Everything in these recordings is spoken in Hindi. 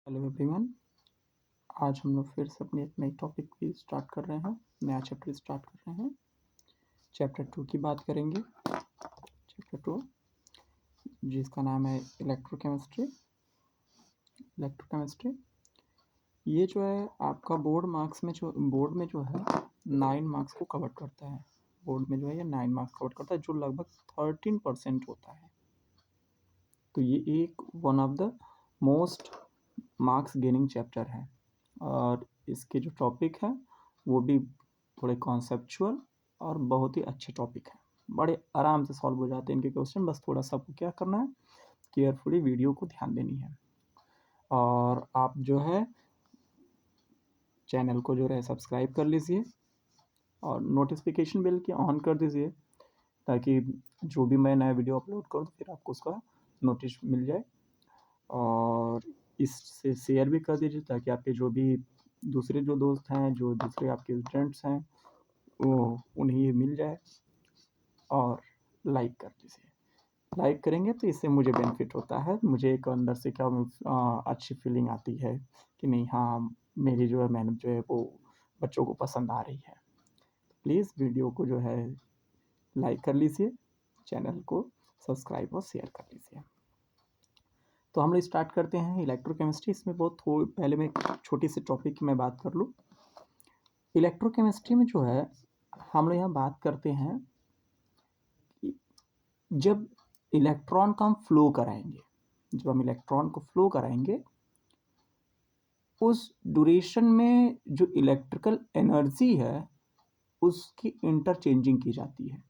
Hello everyone. आज हम लोग फिर से अपनी एक नई टॉपिक भी स्टार्ट कर रहे हैं, नया चैप्टर स्टार्ट कर रहे हैं। चैप्टर 2 की बात करेंगे। चैप्टर 2 जिसका नाम है इलेक्ट्रोकेमिस्ट्री। ये जो है आपका बोर्ड में जो है 9 मार्क्स को कवर करता है। बोर्ड में जो है ये 9 मार्क्स कवर करता है, जो लगभग 13% होता है। तो ये एक one of the most marks gaining chapter है और इसके जो टॉपिक है वो भी थोड़े कॉन्सेप्चुअल और बहुत ही अच्छे टॉपिक हैं। बड़े आराम से सॉल्व हो जाते हैं इनके क्वेश्चन। बस थोड़ा सा आपको क्या करना है, केयरफुली वीडियो को ध्यान देनी है और आप जो है चैनल को जो है सब्सक्राइब कर लीजिए और नोटिफिकेशन बेल की ऑन कर दीजिए, ताकि जो भी मैं नया वीडियो अपलोड करूँ तो फिर आपको उसका नोटिस मिल जाए। और इससे शेयर भी कर दीजिए ताकि आपके जो भी दूसरे जो दोस्त हैं, जो दूसरे आपके स्टूडेंट्स हैं, वो उन्हें ये मिल जाए। और लाइक कर दीजिए। लाइक करेंगे तो इससे मुझे बेनिफिट होता है, मुझे एक अंदर से क्या अच्छी फीलिंग आती है कि नहीं, हाँ मेरी जो है मेहनत जो है वो बच्चों को पसंद आ रही है। प्लीज़ वीडियो को जो है लाइक कर लीजिए, चैनल को सब्सक्राइब और शेयर कर लीजिए। तो हम लोग स्टार्ट करते हैं इलेक्ट्रोकेमिस्ट्री। इसमें बहुत थोड़ी पहले मैं छोटी सी टॉपिक की मैं बात कर लूँ। इलेक्ट्रोकेमिस्ट्री में जो है हम लोग यहाँ बात करते हैं कि जब इलेक्ट्रॉन का हम फ्लो कराएंगे, जब हम इलेक्ट्रॉन को फ्लो कराएंगे उस ड्यूरेशन में जो इलेक्ट्रिकल एनर्जी है उसकी इंटरचेंजिंग की जाती है।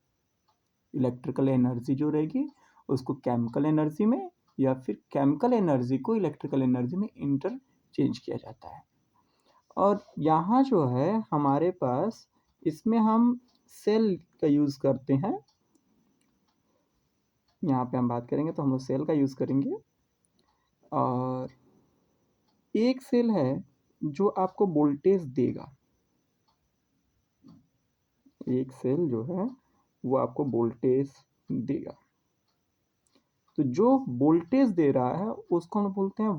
इलेक्ट्रिकल एनर्जी जो रहेगी उसको केमिकल एनर्जी में या फिर केमिकल एनर्जी को इलेक्ट्रिकल एनर्जी में इंटरचेंज किया जाता है। और यहाँ जो है हमारे पास इसमें हम सेल का यूज़ करते हैं। यहाँ पे हम बात करेंगे तो हम लोग सेल का यूज़ करेंगे। और एक सेल है जो आपको वोल्टेज देगा, एक सेल जो है वो आपको वोल्टेज देगा। तो जो वोल्टेज दे रहा है उसको हम बोलते हैं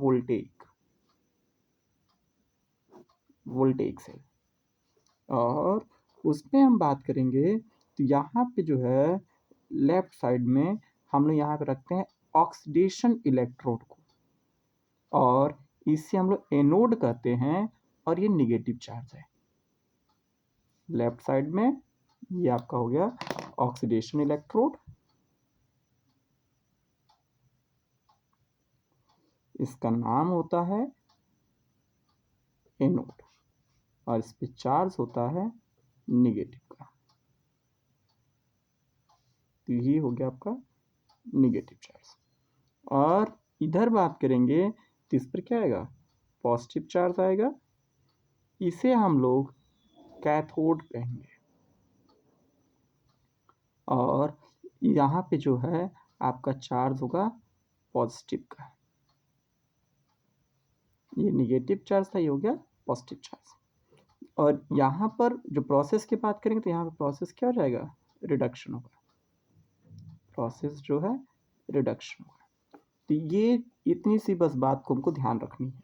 वोल्टेज सेल। और उसमें हम बात करेंगे तो यहाँ पे जो है लेफ्ट साइड में हम लोग यहाँ पे रखते हैं ऑक्सीडेशन इलेक्ट्रोड को, और इसे हम लोग एनोड कहते हैं और ये निगेटिव चार्ज है। लेफ्ट साइड में ये आपका हो गया ऑक्सीडेशन इलेक्ट्रोड, इसका नाम होता है एनोड और इस पे चार्ज होता है निगेटिव का। तो ये हो गया आपका निगेटिव चार्ज। और इधर बात करेंगे तो इस पर क्या आएगा, पॉजिटिव चार्ज आएगा। इसे हम लोग कैथोड कहेंगे। और यहाँ पे जो है आपका चार्ज होगा पॉजिटिव का। ये निगेटिव चार्ज था, ये हो गया पॉजिटिव चार्ज। और यहाँ पर जो प्रोसेस की बात करेंगे तो यहाँ पे प्रोसेस क्या हो जाएगा, रिडक्शन होगा। प्रोसेस जो है रिडक्शन होगा। तो ये इतनी सी बस बात को हमको ध्यान रखनी है।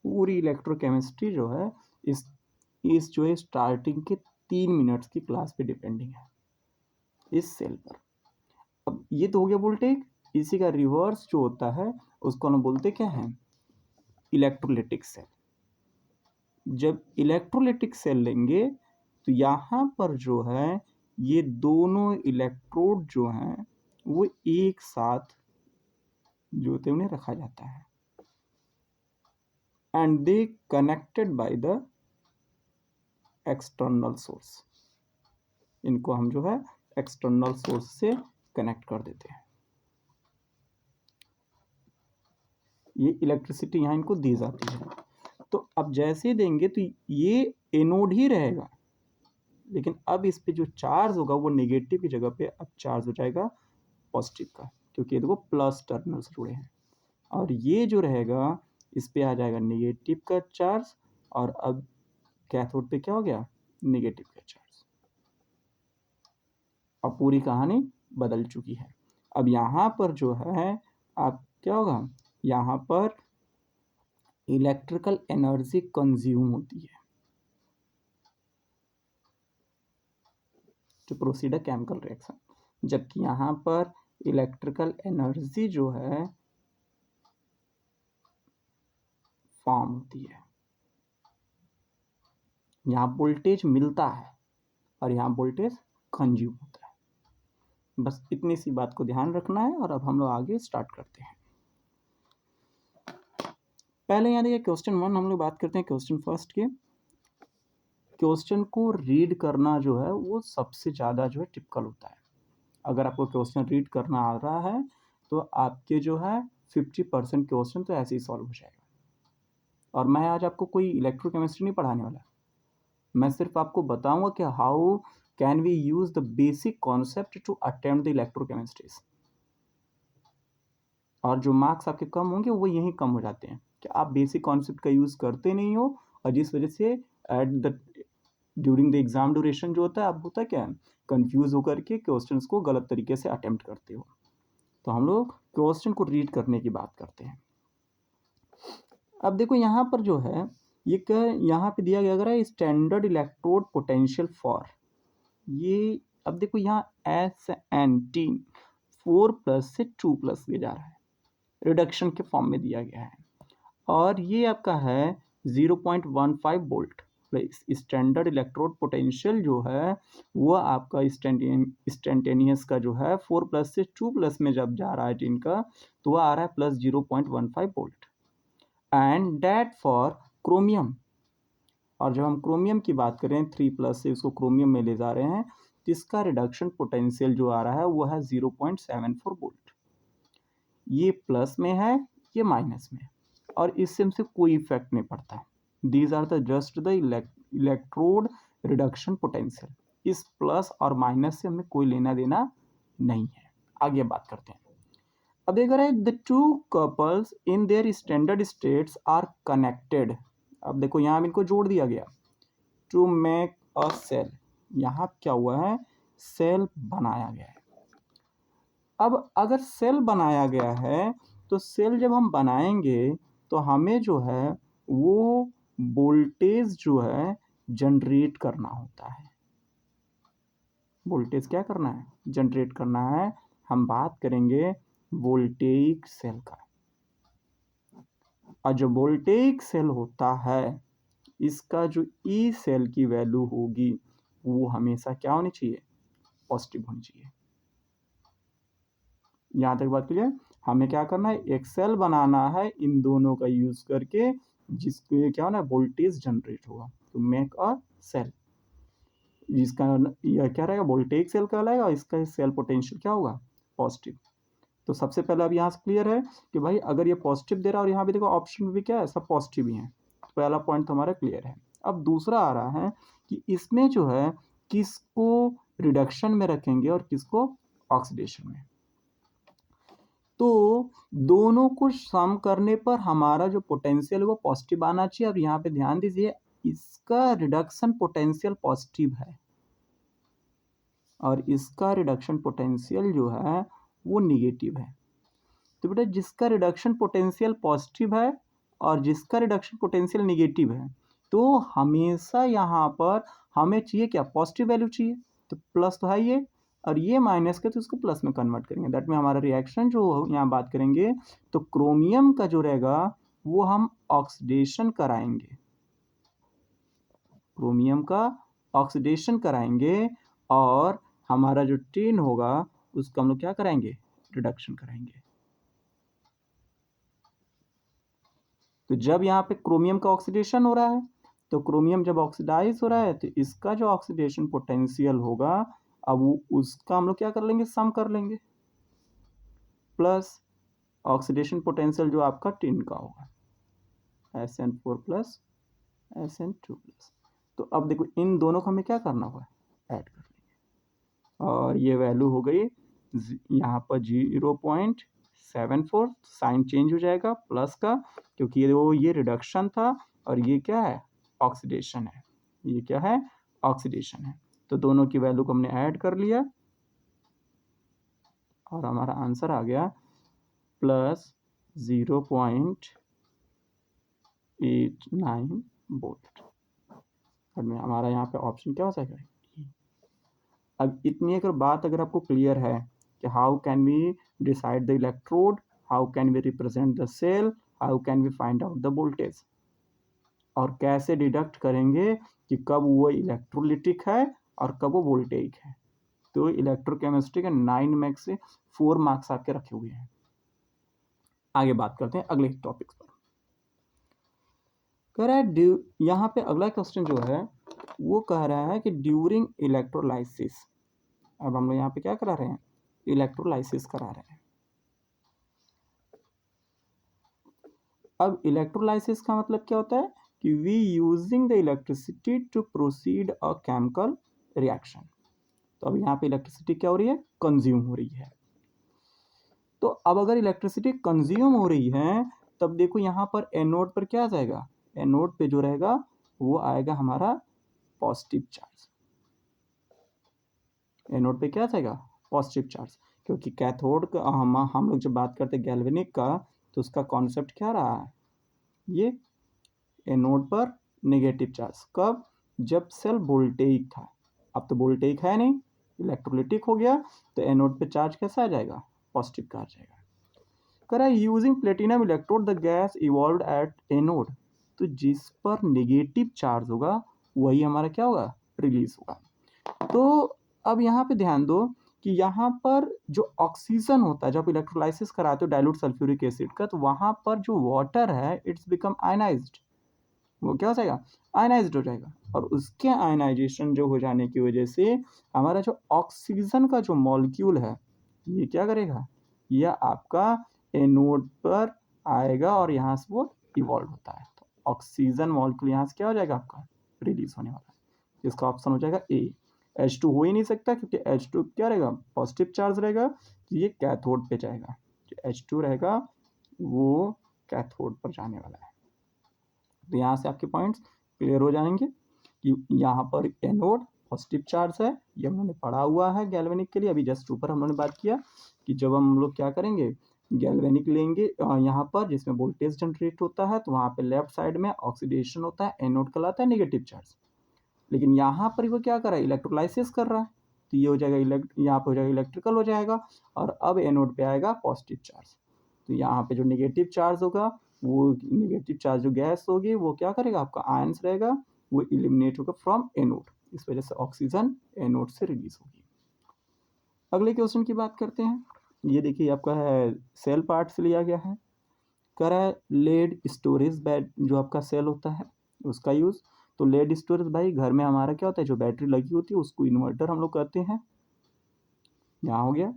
पूरी इलेक्ट्रोकेमिस्ट्री जो है इस जो है स्टार्टिंग के 3 मिनट्स की क्लास पे डिपेंडिंग है इस सेल पर। अब ये तो हो गया वोल्टेज। इसी का रिवर्स जो होता है उसको हम बोलते क्या है, इलेक्ट्रोलिटिक सेल। जब इलेक्ट्रोलिटिक सेल लेंगे तो यहाँ पर जो है ये दोनों इलेक्ट्रोड जो हैं वो एक साथ जो होते उन्हें रखा जाता है and they connected by the external source. इनको हम जो है एक्सटर्नल सोर्स से कनेक्ट कर देते हैं। ये इलेक्ट्रिसिटी यहाँ इनको दी जाती है। तो अब जैसे देंगे तो ये एनोड ही रहेगा, लेकिन अब इस पे जो चार्ज होगा वो नेगेटिव की जगह पे अब चार्ज हो जाएगा पॉजिटिव का, क्योंकि ये देखो प्लस टर्मिनल से जुड़े हैं। और ये जो रहेगा इस पे आ जाएगा नेगेटिव का चार्ज, और अब कैथोड पे क्या हो गया, नेगेटिव का चार्ज। अब पूरी कहानी बदल चुकी है। अब यहाँ पर जो है आप क्या होगा, यहाँ पर इलेक्ट्रिकल एनर्जी कंज्यूम होती है to proceed a chemical reaction, जबकि यहाँ पर इलेक्ट्रिकल एनर्जी जो है फॉर्म होती है। यहाँ वोल्टेज मिलता है और यहाँ वोल्टेज कंज्यूम होता है। बस इतनी सी बात को ध्यान रखना है और अब हम लोग आगे स्टार्ट करते हैं। पहले यहाँ देखिए क्वेश्चन 1 हम लोग बात करते हैं क्वेश्चन फर्स्ट के। क्वेश्चन को रीड करना जो है वो सबसे ज़्यादा जो है टिपिकल होता है। अगर आपको क्वेश्चन रीड करना आ रहा है तो आपके जो है 50% क्वेश्चन तो ऐसे ही सॉल्व हो जाएगा। और मैं आज आपको कोई इलेक्ट्रोकेमिस्ट्री नहीं पढ़ाने वाला, मैं सिर्फ आपको बताऊंगा कि how can we use the basic concept to attempt the electrochemistries. और जो मार्क्स आपके कम होंगे वो यहीं कम हो जाते हैं कि आप बेसिक कॉन्सेप्ट का यूज करते नहीं हो, और जिस वजह से at the during the exam duration जो होता है आप होता है क्या कंफ्यूज होकर के क्वेश्चंस को गलत तरीके से अटेम्प्ट करते हो। तो हम लोग क्वेश्चन को रीड करने की बात करते हैं। अब देखो यहाँ पर जो है ये यहाँ पे दिया गया अगर है स्टैंडर्ड इलेक्ट्रोड पोटेंशियल फॉर ये, अब देखो यहाँ SN T 4+ से 2+ दिया जा रहा है, रिडक्शन के फॉर्म में दिया गया है, और ये आपका है 0.15 वोल्ट। स्टैंडर्ड इलेक्ट्रोड पोटेंशियल जो है वो आपका इंस्टेंटेनियस का जो है 4+ से 2+ में जब जा रहा है जिनका, तो वह आ रहा है +0.15 volt. And that for chromium, और जब हम क्रोमियम की बात करें 3+ से उसको क्रोमियम में ले जा रहे हैं तो इसका रिडक्शन पोटेंशियल जो आ रहा है वो है 0.74 वोल्ट। ये प्लस में है ये माइनस में, और इससे हमसे कोई इफेक्ट नहीं पड़ता। These are the just the electrode reduction potential. इस प्लस और माइनस से हमें कोई लेना देना नहीं है। आगे बात करते हैं। अब देख रहे हैं the two couples in their standard states are connected. अब देखो यहाँ इनको जोड़ दिया गया टू मेक अ सेल। यहाँ क्या हुआ है, सेल बनाया गया है। अब अगर सेल बनाया गया है तो सेल जब हम बनाएंगे तो हमें जो है वो वोल्टेज जो है जनरेट करना होता है। वोल्टेज क्या करना है, जनरेट करना है। हम बात करेंगे वोल्टेइक सेल का, और जो वोल्टेइक सेल होता है इसका जो ई सेल की वैल्यू होगी वो हमेशा क्या होनी चाहिए, पॉजिटिव होनी चाहिए। यहाँ तक बात क्लियर। हमें क्या करना है, एक सेल बनाना है इन दोनों का यूज करके जिसके क्या होना है, वोल्टेज जनरेट होगा। तो मेक अ सेल, जिसका यह क्या रहेगा, वोल्टेज सेल कहलाएगा, इसका सेल पोटेंशियल क्या होगा, पॉजिटिव। तो सबसे पहले अब यहाँ से क्लियर है कि भाई अगर ये पॉजिटिव दे रहा है और यहाँ भी देखो ऑप्शन में भी क्या है, सब पॉजिटिव ही है। तो पहला पॉइंट तो हमारा क्लियर है। अब दूसरा आ रहा है कि इसमें जो है किसको रिडक्शन में रखेंगे और किसको ऑक्सीडेशन में। तो दोनों को सम करने पर हमारा जो पोटेंशियल है वो पॉजिटिव आना चाहिए। और यहाँ पे ध्यान दीजिए इसका रिडक्शन पोटेंशियल पॉजिटिव है और इसका रिडक्शन पोटेंशियल जो है वो निगेटिव है। तो बेटा जिसका रिडक्शन पोटेंशियल पॉजिटिव है और जिसका रिडक्शन पोटेंशियल निगेटिव है, तो हमेशा यहाँ पर हमें चाहिए क्या, पॉजिटिव वैल्यू चाहिए। तो प्लस तो है ये, और ये माइनस के तो इसको प्लस में कन्वर्ट करेंगे। दैट में हमारा रिएक्शन जो यहाँ बात करेंगे तो क्रोमियम का जो रहेगा वो हम ऑक्सीडेशन कराएंगे, क्रोमियम का ऑक्सीडेशन कराएंगे, और हमारा जो टिन होगा उसका हम लोग क्या कराएंगे, रिडक्शन कराएंगे। तो जब यहाँ पे क्रोमियम का ऑक्सीडेशन हो रहा है तो क्रोमियम जब ऑक्सीडाइज हो रहा है तो इसका जो ऑक्सीडेशन पोटेंशियल होगा अब उसका हम लोग क्या कर लेंगे, सम कर लेंगे, प्लस ऑक्सीडेशन पोटेंशियल जो आपका टिन का होगा SN4+ SN2+। तो अब देखो इन दोनों को हमें क्या करना होगा, ऐड कर लेंगे, और ये वैल्यू हो गई यहाँ पर 0.74। साइन चेंज हो जाएगा प्लस का, क्योंकि ये रिडक्शन था और ये क्या है, ऑक्सीडेशन है। ये क्या है, ऑक्सीडेशन है। तो दोनों की वैल्यू को हमने ऐड कर लिया और हमारा आंसर आ गया +0.74 89 वोल्ट। और में हमारा यहाँ पे ऑप्शन क्या हो जाएगा? अब इतनी अगर बात अगर आपको क्लियर है कि how can we decide the electrode, how can we represent the cell, how can we find out the voltage, और कैसे डिडक्ट करेंगे कि कब वो इलेक्ट्रोलिटिक है और कब वो वोल्टेइक है, तो इलेक्ट्रोकेमिस्ट्री के 9 मार्क्स से 4 मार्क्स आपके रखे हुए हैं। आगे बात करते हैं अगले टॉपिक पर। कह रहा है यहाँ पे अगला क्वेश्चन जो है वो कह रहा है कि ड्यूरिंग इलेक्ट्रोलाइसिस, अब हम लोग यहाँ पे क्या करा रहे हैं? इलेक्ट्रोलाइसिस करा रहे हैं। अब इलेक्ट्रोलाइसिस का मतलब क्या होता है कि we using the electricity to proceed a chemical reaction. तो अब यहाँ पे इलेक्ट्रिसिटी क्या हो रही है? कंज्यूम हो रही है। तो अब अगर इलेक्ट्रिसिटी कंज्यूम हो रही है तब देखो यहाँ पर एनोड पर क्या आ जाएगा? एनोड पे जो रहेगा वो आएगा हमारा पॉजिटिव चार्ज। एनोड पे क्या आ जाएगा? पॉजिटिव चार्ज, क्योंकि कैथोड का हम लोग जब बात करते हैं गैल्वेनिक का तो उसका कॉन्सेप्ट क्या रहा है? ये एनोड पर नेगेटिव चार्ज। कब? जब सेल वोल्टेइक था। अब तो वोल्टेइक है नहीं, इलेक्ट्रोलिटिक हो गया, तो एनोड पे चार्ज कैसा आ जाएगा? पॉजिटिव का आ जाएगा। कह रहा है using platinum electrode the gas evolve at anode, तो जिस पर नेगेटिव चार्ज होगा वही हमारा क्या होगा? रिलीज होगा। तो अब यहाँ पे ध्यान दो कि यहाँ पर जो ऑक्सीजन होता है, जब इलेक्ट्रोलाइसिस कराते हो डाइल्यूट सल्फ्यूरिक एसिड का, तो वहाँ पर जो वाटर है इट्स बिकम आयनाइज्ड। वो क्या हो जाएगा? आयनाइज्ड हो जाएगा। और उसके आयनाइजेशन जो हो जाने की वजह से हमारा जो ऑक्सीजन का जो मॉलिक्यूल है ये क्या करेगा? यह आपका एनोड पर आएगा और यहाँ से वो इवॉल्व होता है। तो ऑक्सीजन मॉलिक्यूल यहाँ से क्या हो जाएगा? आपका रिलीज होने वाला है। इसका ऑप्शन हो जाएगा ए। H2 हो ही नहीं सकता क्योंकि H2 क्या रहेगा? पॉजिटिव चार्ज रहेगा, तो ये कैथोड पे जाएगा। जो H2 रहेगा वो कैथोड पर जाने वाला है। तो यहाँ से आपके पॉइंट्स क्लियर हो जाएंगे कि यहाँ पर एनोड पॉजिटिव चार्ज है, ये हम लोगों ने पढ़ा हुआ है गैल्वेनिक के लिए। अभी जस्ट ऊपर हम लोगों ने बात किया कि जब हम लोग क्या करेंगे? गैल्वेनिक लेंगे यहाँ पर जिसमें वोल्टेज जनरेट होता है, तो वहाँ पे लेफ्ट साइड में ऑक्सीडेशन होता है, एनोड कहलाता है नेगेटिव चार्ज। लेकिन यहाँ पर वो क्या कर रहा है? इलेक्ट्रोलाइसिस कर रहा है, तो ये हो जाएगा यहाँ पे हो जाएगा इलेक्ट्रिकल हो जाएगा, और अब एनोड पे आएगा पॉजिटिव चार्ज। तो यहाँ पे जो नेगेटिव चार्ज होगा वो नेगेटिव चार्ज जो गैस होगी वो क्या करेगा? आपका आयंस रहेगा, वो इलिमिनेट होगा फ्रॉम एनोड, इस वजह से ऑक्सीजन एनोड से रिलीज होगी। अगले क्वेश्चन की बात करते हैं। ये देखिए आपका है सेल पार्ट से लिया गया है। कह रहा है लेड स्टोरेज बैट जो आपका सेल होता है उसका यूज। तो लेड स्टोरेज भाई घर में हमारा क्या होता है? जो बैटरी लगी होती है उसको इन्वर्टर हम लोग कहते हैं। यहाँ हो गया।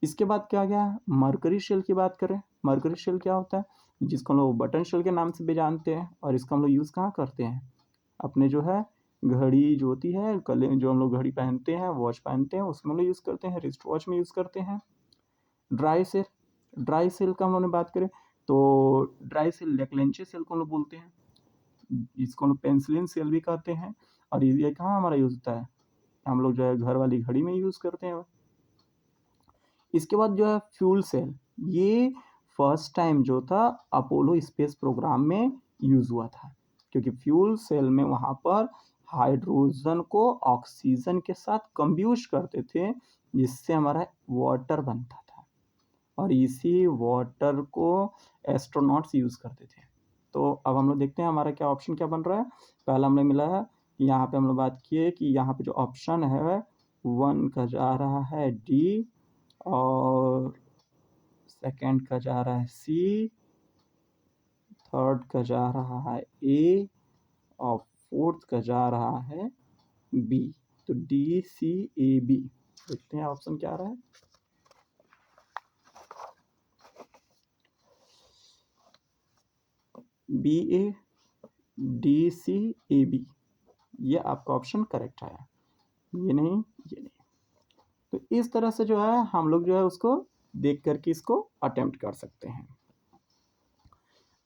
इसके बाद क्या गया? मरकरी शेल की बात करें। मरकरी शेल क्या होता है? जिसको हम लोग बटन शेल के नाम से भी जानते हैं, और इसका हम लोग यूज़ कहाँ करते हैं? अपने जो है घड़ी जो होती है कले जो हम लोग घड़ी पहनते हैं, वॉच पहनते हैं, उसमें हम लोग यूज़ करते हैं, रिस्ट वॉच में यूज़ करते हैं। ड्राई सेल, ड्राई सेल का हम लोग ने बात करें तो ड्राई सेल लेक्लेंचे सेल को हम लोग बोलते हैं, इसको हम लोग पेंसिलिन सेल भी कहते हैं। और ये कहाँ हमारा यूज़ होता है? हम लोग जो है घर वाली घड़ी में यूज़ करते हैं। इसके बाद जो है फ्यूल सेल, ये फर्स्ट टाइम जो था अपोलो स्पेस प्रोग्राम में यूज़ हुआ था, क्योंकि फ्यूल सेल में वहाँ पर हाइड्रोजन को ऑक्सीजन के साथ कंब्यूज करते थे जिससे हमारा वाटर बनता था, और इसी वाटर को एस्ट्रोनॉट्स यूज़ करते थे। तो अब हम लोग देखते हैं हमारा क्या ऑप्शन क्या बन रहा है। पहला हमें मिला है, यहाँ पे हम लोग बात किए कि यहाँ पे जो ऑप्शन है 1 का जा रहा है डी, और सेकंड का जा रहा है सी, थर्ड का जा रहा है ए, और फोर्थ का जा रहा है बी। तो डी सी ए बी, देखते हैं ऑप्शन क्या आ रहा है। B A D C A B, ये आपका ऑप्शन करेक्ट है, ये नहीं ये नहीं। तो इस तरह से जो है हम लोग जो है उसको देख करके इसको अटेम्प्ट कर सकते हैं।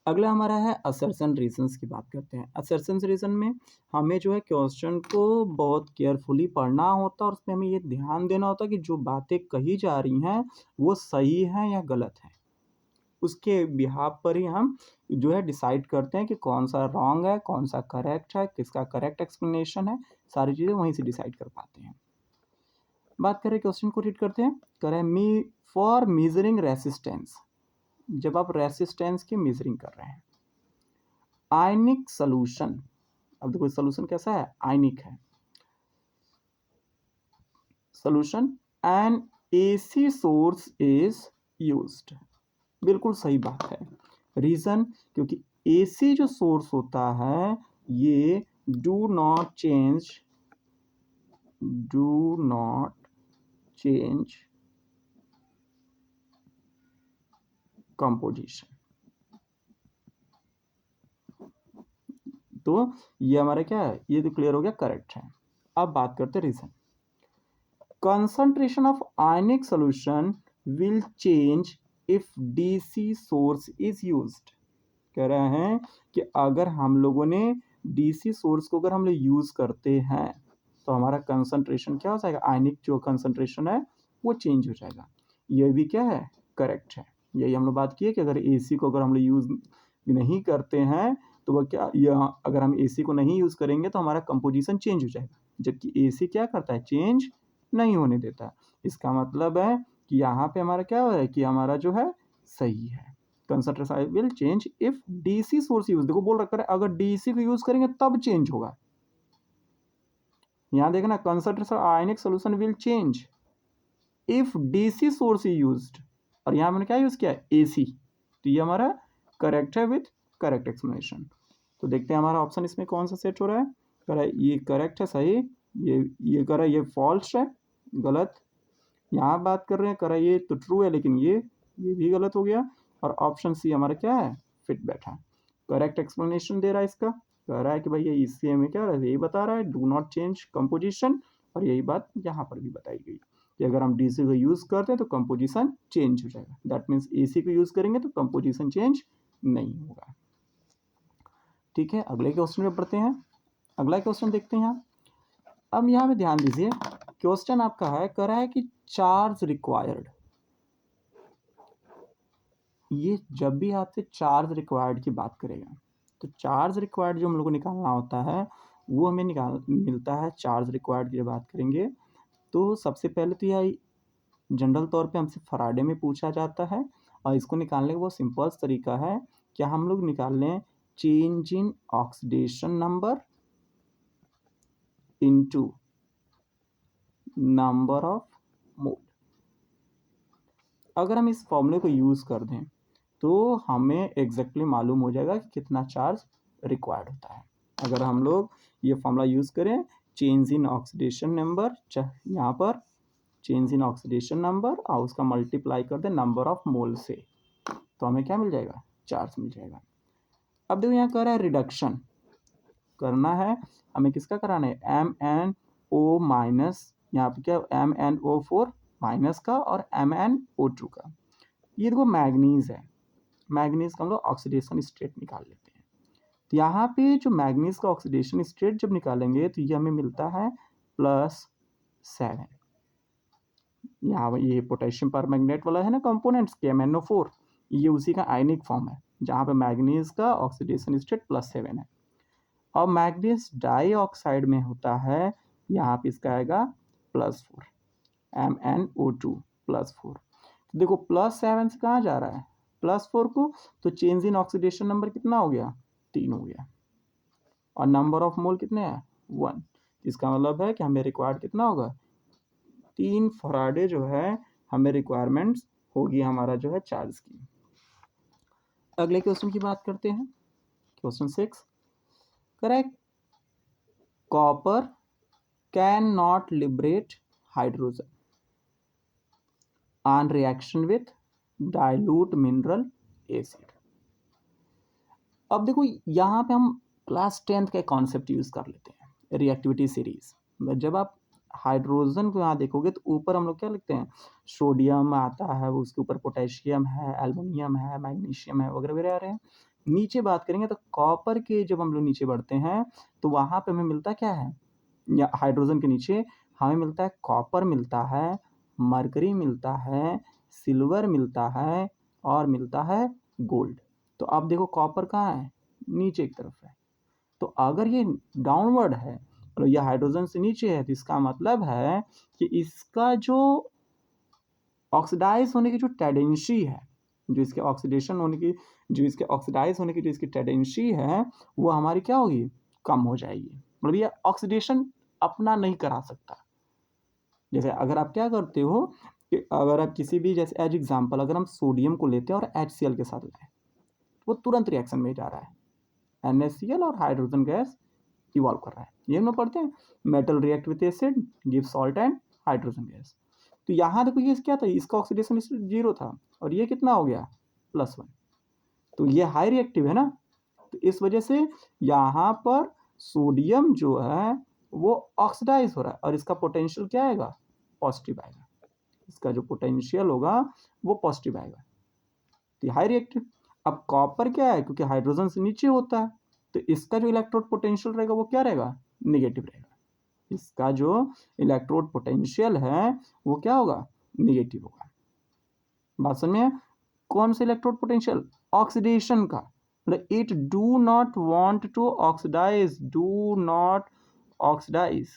अगला हमारा है असर्शन रीजंस की बात करते हैं। असर्शन रीजन में हमें जो है क्वेश्चन को बहुत केयरफुली पढ़ना होता है, और उसमें हमें ये ध्यान देना होता है कि जो बातें कही जा रही हैं वो सही हैं या गलत हैं। उसके बिहाफ पर ही हम जो है डिसाइड करते हैं कि कौन सा रॉन्ग है, कौन सा करेक्ट है, किसका करेक्ट एक्सप्लेनेशन है, सारी चीज़ें वहीं से डिसाइड कर पाते हैं। बात करें क्वेश्चन को रीड करते हैं। कह रहे हैं मी फॉर मेजरिंग रेसिस्टेंस, जब आप रेसिस्टेंस की मेजरिंग कर रहे हैं, आयनिक सोल्यूशन, अब देखो सोल्यूशन कैसा है, आयनिक है solution, and AC source is used. बिल्कुल सही बात है। रीजन, क्योंकि एसी जो सोर्स होता है ये डू नॉट चेंज कंपोजिशन। तो ये हमारा क्या है, ये तो क्लियर हो गया, करेक्ट है। अब बात करते हैं reason. Concentration of ionic solution will change if DC source is used. कह रहे हैं कि अगर हम लोगों ने डीसी सोर्स को अगर हम लोग यूज करते हैं तो हमारा कंसंट्रेशन क्या हो जाएगा, आयनिक जो कंसंट्रेशन है वो चेंज हो जाएगा। ये भी क्या है, करेक्ट है। यही हम लोग बात किए कि अगर एसी को अगर हम लोग यूज नहीं करते हैं तो वह क्या, यह अगर हम एसी को नहीं यूज करेंगे तो हमारा कंपोजिशन चेंज हो जाएगा, जबकि एसी क्या करता है, चेंज नहीं होने देता। इसका मतलब है कि यहाँ पे हमारा क्या हो रहा है कि हमारा जो है सही है, concentration will change if DC source use. देखो बोल रखा है अगर डीसी को यूज करेंगे तब चेंज होगा। यहां देखना, concentration ionic solution will change if DC source is used, और यहां मैंने क्या यूज किया, एसी। तो ये हमारा करेक्ट है विथ करेक्ट एक्सप्लेनेशन। तो देखते हैं हमारा ऑप्शन इसमें कौन सा सेट हो रहा है। कह रहा है ये करेक्ट है, सही। ये कह रहा है ये फॉल्स है, गलत। यहाँ बात कर रहे हैं, कह रहा है ये तो ट्रू है, लेकिन ये भी गलत हो गया। और ऑप्शन सी हमारा क्या है, फिट बैठा। करेक्ट एक्सप्लेनेशन दे रहा है इसका, कह रहा है कि भैया इससे हमें क्या यही बता रहा है, डू नॉट चेंज कंपोजिशन। और यही बात यहाँ पर भी बताई गई कि अगर हम डीसी को यूज करते हैं तो कंपोजिशन चेंज हो जाएगा। दैट मीन्स एसी को यूज करेंगे तो कंपोजिशन चेंज नहीं होगा। ठीक है, अगले क्वेश्चन में पढ़ते हैं। अगला क्वेश्चन देखते हैं यहाँ। अब यहाँ पे ध्यान दीजिए, क्वेश्चन आपका है, कह रहा है कि चार्ज रिक्वायर्ड। ये जब भी आपसे चार्ज रिक्वायर्ड की बात करेगा तो चार्ज रिक्वायर्ड जो हम लोग को निकालना होता है वो हमें मिलता है। चार्ज रिक्वायर्ड की जब बात करेंगे तो सबसे पहले तो यह जनरल तौर पे हमसे फराडे में पूछा जाता है, और इसको निकालने का बहुत सिंपल तरीका है। क्या हम लोग निकाल लें, change in oxidation number into number of mole. अगर हम इस फॉर्मूले को यूज कर दें तो हमें एग्जैक्टली मालूम हो जाएगा कि कितना चार्ज रिक्वायर्ड होता है। अगर हम लोग ये फॉर्मूला यूज करें, चेंज इन ऑक्सीडेशन नंबर, यहाँ पर चेंज इन ऑक्सीडेशन नंबर और उसका मल्टीप्लाई कर दें नंबर ऑफ मोल से, तो हमें क्या मिल जाएगा, चार्ज मिल जाएगा। अब देखो यहाँ कह रहा है रिडक्शन करना है हमें, किसका कराना है, MnO माइनस, यहाँ पे क्या MnO4 माइनस का और MnO2 का। ये देखो मैग्नीज है, मैग्नीज का हम लोग ऑक्सीडेशन स्टेट निकाल लेते हैं। तो यहाँ पे जो मैग्नीज का ऑक्सीडेशन स्टेट जब निकालेंगे तो ये हमें मिलता है +7। यहाँ ये पोटेशियम परमैंगनेट वाला है ना कंपोनेंट्स के MnO4, ये उसी का आयनिक फॉर्म है जहाँ पे मैग्नीज का ऑक्सीडेशन स्टेट +7 है। और मैग्नीज डाइऑक्साइड में होता है, यहाँ पे इसका आएगा +4, MnO2 +4। तो देखो +7 से कहाँ जा रहा है, +4 को, तो चेंज इन ऑक्सीडेशन नंबर कितना हो गया, 3 हो गया। और नंबर ऑफ मोल कितने हैं, 1। इसका मतलब है कि हमें रिक्वायर्ड कितना होगा, 3 फराडे जो है हमें रिक्वायरमेंट्स होगी हमारा जो है चार्ज की। अगले क्वेश्चन की बात करते हैं, question 6। Correct, copper can not liberate hydrogen on reaction with dilute mineral acid. अब देखो यहाँ पे हम क्लास 10th का कॉन्सेप्ट यूज कर लेते हैं, रिएक्टिविटी सीरीज। जब आप हाइड्रोजन को यहाँ देखोगे तो ऊपर हम लोग क्या लिखते हैं, सोडियम आता है, उसके ऊपर पोटेशियम है, एल्युमिनियम है, मैग्नीशियम है, वगैरह वगैरह आ रहे हैं। नीचे बात करेंगे तो कॉपर के जब हम लोग नीचे बढ़ते हैं तो वहाँ पे हमें मिलता क्या है, या हाइड्रोजन के नीचे हमें मिलता है, कॉपर मिलता है, मरकरी मिलता है, सिल्वर मिलता है, और मिलता है गोल्ड। तो अब देखो कॉपर कहाँ है, नीचे की तरफ है। तो अगर ये डाउनवर्ड है और ये हाइड्रोजन से नीचे है, तो इसका मतलब है कि इसका जो ऑक्सीडाइज होने की जो टेंडेंसी है, जो इसके ऑक्सीडेशन होने की, जो इसके ऑक्सीडाइज होने की जो इसकी टेंडेंसी है, वो हमारी क्या होगी, कम हो जाएगी। मतलब ये ऑक्सीडेशन अपना नहीं करा सकता। जैसे अगर आप क्या करते हो कि अगर आप किसी भी, जैसे एज एग्जांपल अगर हम सोडियम को लेते हैं और HCl के साथ लाएं, वो तुरंत रिएक्शन में जा रहा है, NaCl और हाइड्रोजन गैस इवॉल्व कर रहा है। ये हम लोग पढ़ते हैं, metal react with acid give salt and hydrogen gas. तो यहाँ देखो ये क्या था, इसका ऑक्सीडेशन 0 था और ये कितना हो गया, +1। तो ये हाई रिएक्टिव है ना, तो इस वजह से यहाँ पर सोडियम जो है वो ऑक्सीडाइज हो रहा है और इसका पोटेंशियल क्या आएगा, पॉजिटिव आएगा। इसका जो पोटेंशियल होगा वो पॉजिटिव आएगा, तो हाई रिएक्टिव। अब कॉपर क्या है, क्योंकि हाइड्रोजन से नीचे होता है, तो इसका जो इलेक्ट्रोड पोटेंशियल रहेगा वो क्या रहेगा, निगेटिव रहेगा। इसका जो इलेक्ट्रोड पोटेंशियल है वो क्या होगा, निगेटिव होगा। बात समझ में? कौन सा इलेक्ट्रोड पोटेंशियल, ऑक्सीडेशन का, मतलब it do not want to oxidise, do not oxidise.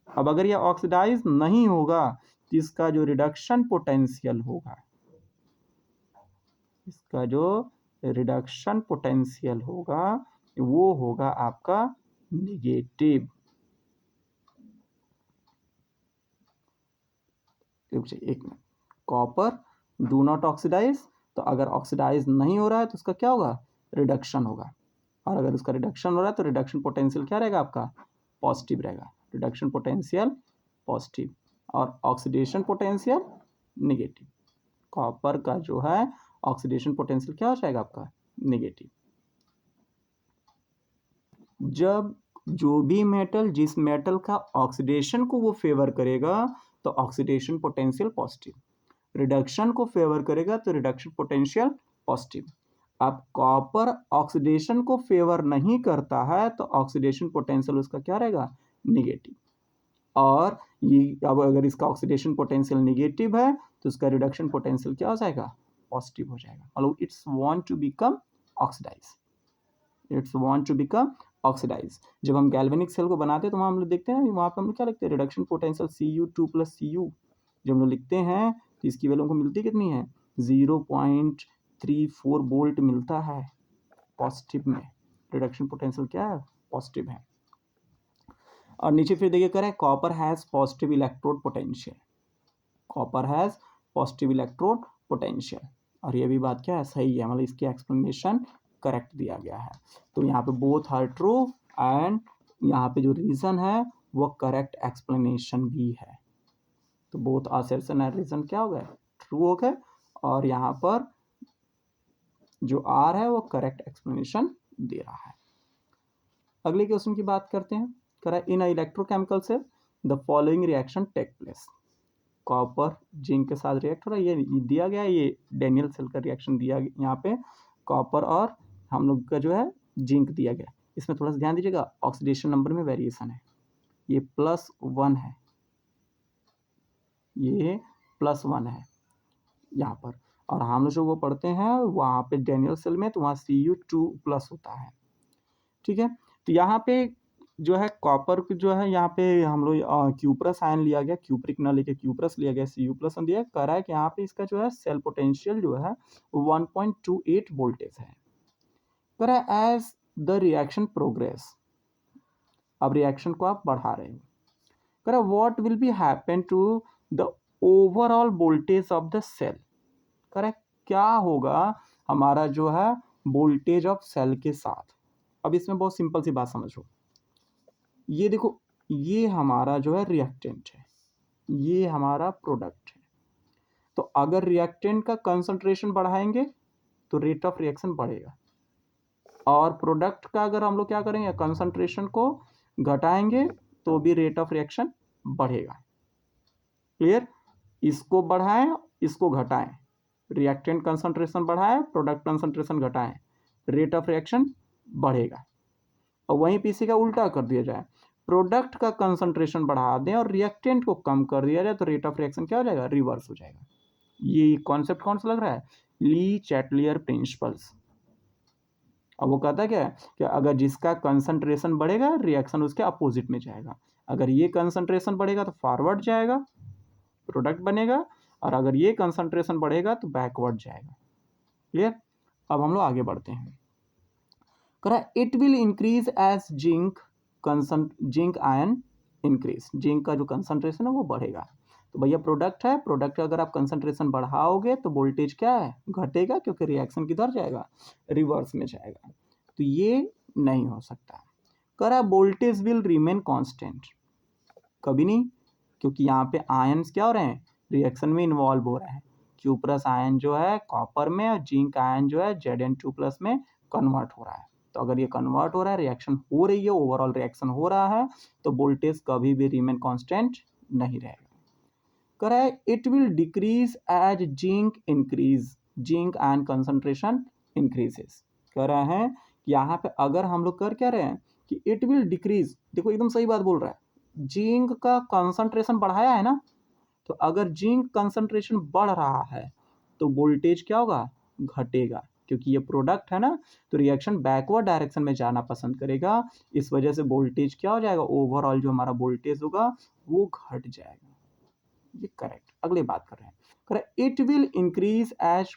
अब अगर ये ऑक्सीडाइज नहीं होगा तो इसका जो रिडक्शन पोटेंशियल होगा, इसका जो रिडक्शन पोटेंशियल होगा वो होगा आपका निगेटिव। एक minute, copper do not oxidise, तो अगर ऑक्सीडाइज नहीं हो रहा है तो उसका क्या होगा, रिडक्शन होगा। और अगर उसका रिडक्शन हो रहा है तो रिडक्शन पोटेंशियल क्या रहेगा आपका, पॉजिटिव रहेगा। रिडक्शन पोटेंशियल पॉजिटिव और ऑक्सीडेशन पोटेंशियल निगेटिव। कॉपर का जो है ऑक्सीडेशन पोटेंशियल क्या हो जाएगा आपका, निगेटिव। जब जो भी मेटल, जिस मेटल का ऑक्सीडेशन को वो फेवर करेगा तो ऑक्सीडेशन पोटेंशियल पॉजिटिव, रिडक्शन को फेवर करेगा तो रिडक्शन पोटेंशियल पॉजिटिव। अब कॉपर ऑक्सीडेशन को फेवर नहीं करता है तो ऑक्सीडेशन पोटेंशियल उसका क्या रहेगा, निगेटिव। और ये अब अगर इसका ऑक्सीडेशन पोटेंशियल निगेटिव है तो उसका रिडक्शन पोटेंशियल क्या हो जाएगा, पॉजिटिव हो जाएगा। मतलब it's want to become oxidise, it's want to become oxidise. जब हम गैल्वेनिक सेल को बनाते हैं तो वहाँ हम लोग देखते हैं, वहाँ पे हम लोग क्या लिखते हैं, रिडक्शन पोटेंशियल Cu2 + Cu। जब हम लोग लिखते हैं तो इसकी वैल्यू हमको मिलती कितनी है, 0.34 वोल्ट मिलता है पॉजिटिव में। रिडक्शन पोटेंशियल क्या है, पॉजिटिव है। और नीचे फिर देखिए करें, copper has positive electrode potential, copper has positive electrode potential. और ये भी बात क्या है, सही है, मतलब इसकी एक्सप्लेनेशन करेक्ट दिया गया है। तो यहाँ पे बोथ आर ट्रू एंड यहाँ पे जो रीजन है वो करेक्ट एक्सप्लेनेशन भी है। तो बोथ असर्शन एंड रीजन क्या हो गए, ट्रू हो गए। और यहाँ पर जो आर है वो करेक्ट एक्सप्लेनेशन दे रहा है। अगले क्वेश्चन की बात करते हैं। करा इन इलेक्ट्रोकेमिकल से the following reaction take place. Copper zinc के साथ रिएक्ट हो रहा है, ये दिया गया है, ये डेनियल सेल का रिएक्शन दिया गया, यहाँ पे कॉपर और हम लोग का जो है जिंक दिया गया। इसमें थोड़ा सा ध्यान दीजिएगा, ऑक्सीडेशन नंबर में वेरिएशन है, ये +1 है, ये +1 है यहाँ पर। और हम लोग जो वो पढ़ते हैं वहाँ पे डेनियल सेल में तो वहाँ Cu2+ होता है, ठीक है। तो यहाँ पे जो है कॉपर जो है यहाँ पे हम लोग क्यूप्रस आयन लिया गया, क्यूप्रिक ना लेके क्यूप्रस लिया गया, Cu+ दिया, कह रहा है कि यहाँ पे इसका जो है सेल पोटेंशियल जो है 1.28 वोल्टेज है। कह रहा है एज द रिएक्शन प्रोग्रेस, अब रिएक्शन को आप बढ़ा रहे हो, कह रहा है what will be happen to the overall voltage of the cell. कह रहा है क्या होगा हमारा जो है वोल्टेज ऑफ सेल के साथ। अब इसमें बहुत सिंपल सी बात समझो, ये देखो ये हमारा जो है रिएक्टेंट है, ये हमारा प्रोडक्ट है। तो अगर रिएक्टेंट का कंसंट्रेशन बढ़ाएंगे तो रेट ऑफ रिएक्शन बढ़ेगा, और प्रोडक्ट का अगर हम लोग क्या करेंगे, कंसंट्रेशन को घटाएंगे तो भी रेट ऑफ रिएक्शन बढ़ेगा। क्लियर, इसको बढ़ाएं इसको घटाएं, रिएक्टेंट कंसंट्रेशन बढ़ाएं प्रोडक्ट कंसंट्रेशन घटाएं, रेट ऑफ रिएक्शन बढ़ेगा। और वहीं पे इसी का उल्टा कर दिया जाए, प्रोडक्ट का कंसंट्रेशन बढ़ा दें और रिएक्टेंट को कम कर दिया जाए तो रेट ऑफ रिएक्शन क्या हो जाएगा, रिवर्स हो जाएगा। ये कॉन्सेप्ट कौन सा लग रहा है? ली चैटलियर प्रिंसिपल्स। अब वो कहता क्या है कि अगर जिसका कंसंट्रेशन बढ़ेगा रिएक्शन उसके अपोजिट में जाएगा। अगर ये कंसंट्रेशन बढ़ेगा तो फॉरवर्ड जाएगा, प्रोडक्ट बनेगा, और अगर ये कंसंट्रेशन बढ़ेगा तो बैकवर्ड जाएगा। क्लियर? अब हम लोग आगे बढ़ते हैं। करा it will increase as zinc ion increase. Zinc का जो कंसंट्रेशन है वो बढ़ेगा। तो भैया प्रोडक्ट है, प्रोडक्ट का अगर आप कंसंट्रेशन बढ़ाओगे तो वोल्टेज क्या है? घटेगा, क्योंकि रिएक्शन किधर जाएगा? रिवर्स में जाएगा। तो ये नहीं हो सकता। करा वोल्टेज विल रिमेन कांस्टेंट। कभी नहीं, क्योंकि यहाँ पे आयन्स क्या हो रहे हैं? रिएक्शन में इन्वॉल्व हो रहे हैं। क्यू प्लस आयन जो है कॉपर में और जिंक आयन जो है Zn2 प्लस में कन्वर्ट हो रहा है। तो अगर ये कन्वर्ट हो रहा है, रिएक्शन हो रही है, ओवरऑल रिएक्शन हो रहा है, तो वोल्टेज कभी भी रिमेन कांस्टेंट नहीं रहेगा। कह रहा है it will decrease as zinc increase, zinc ion concentration increases. कह रहा है कि यहाँ पे अगर हम लोग कर क्या रहे हैं कि इट विल डिक्रीज, देखो एकदम सही बात बोल रहा है, जिंक का कंसंट्रेशन बढ़ाया है ना, तो अगर जिंक कंसंट्रेशन बढ़ रहा है तो वोल्टेज क्या होगा? घटेगा, क्योंकि ये प्रोडक्ट है ना, तो रिएक्शन बैकवर्ड डायरेक्शन में जाना पसंद करेगा। इस वजह से वोल्टेज क्या हो जाएगा? ओवरऑल जो हमारा वोल्टेज होगा वो घट जाएगा। ये करेक्ट। अगले बात कर रहे हैं, correct it will increase as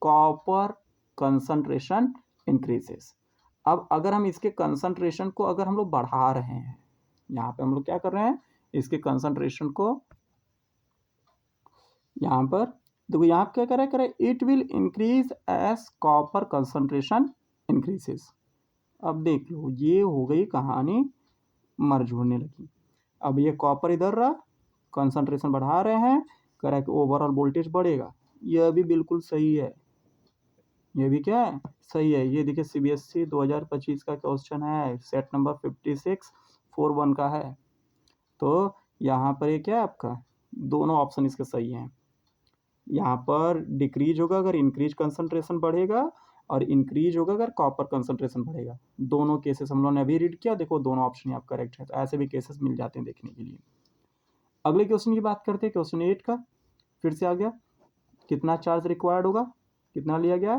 copper concentration increases. अब अगर हम इसके कंसंट्रेशन को अगर हम लोग बढ़ा रहे हैं, यहाँ पे हम लोग क्या कर रहे हैं? इसके कंसंट्रेशन को यहाँ पर देखो, यहाँ क्या करे it will increase as copper concentration increases. अब देख लो, ये हो गई कहानी मर्ज होने लगी। अब ये कॉपर इधर रहा, कंसंट्रेशन बढ़ा रहे हैं, कह रहा है कि ओवरऑल वोल्टेज बढ़ेगा। यह भी बिल्कुल सही है, ये भी क्या है? सही है। ये देखिए CBSE 2025 का क्वेश्चन है, सेट नंबर 5641 का है। तो यहाँ पर ये क्या है आपका? दोनों ऑप्शन इसके सही हैं। यहाँ पर डिक्रीज होगा अगर इंक्रीज कंसंट्रेशन बढ़ेगा, और इंक्रीज होगा अगर कॉपर कंसंट्रेशन बढ़ेगा। दोनों केसेस हम लोगों ने अभी रीड किया, देखो दोनों ऑप्शन यहाँ करेक्ट है। तो ऐसे भी केसेस मिल जाते हैं देखने के लिए। अगले क्वेश्चन की बात करते हैं, क्वेश्चन 8 का। फिर से आ गया, कितना चार्ज रिक्वायर्ड होगा? कितना लिया गया?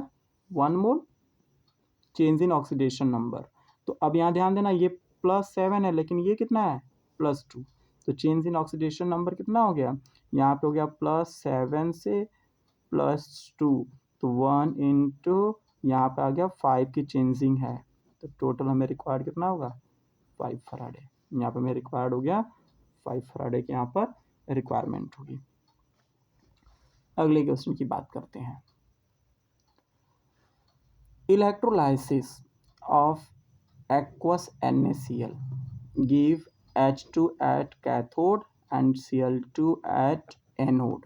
1 मोल चेंज इन ऑक्सीडेशन नंबर। तो अब यहाँ ध्यान देना, ये +7 है, लेकिन ये कितना है? +2। तो चेंज इन ऑक्सीडेशन नंबर कितना हो गया? यहाँ पे हो गया +7 से +2, तो 1 इंटू यहाँ पे आ गया 5 की चेंजिंग है, तो टोटल हमें रिक्वायर्ड कितना होगा? 5 फराडे। यहाँ पे हमें रिक्वायर्ड हो गया 5 फराडे की यहाँ पर रिक्वायरमेंट होगी। अगले क्वेश्चन की बात करते हैं। Electrolysis of aqueous NaCl give H2 at cathode and Cl2 at anode।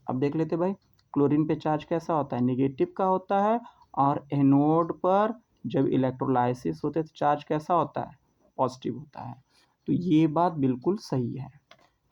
अब देख लेते भाई, क्लोरीन पे चार्ज कैसा होता है? निगेटिव का होता है, और एनोड पर जब इलेक्ट्रोलाइसिस होते हैं तो चार्ज कैसा होता है? पॉजिटिव होता है। तो ये बात बिल्कुल सही है।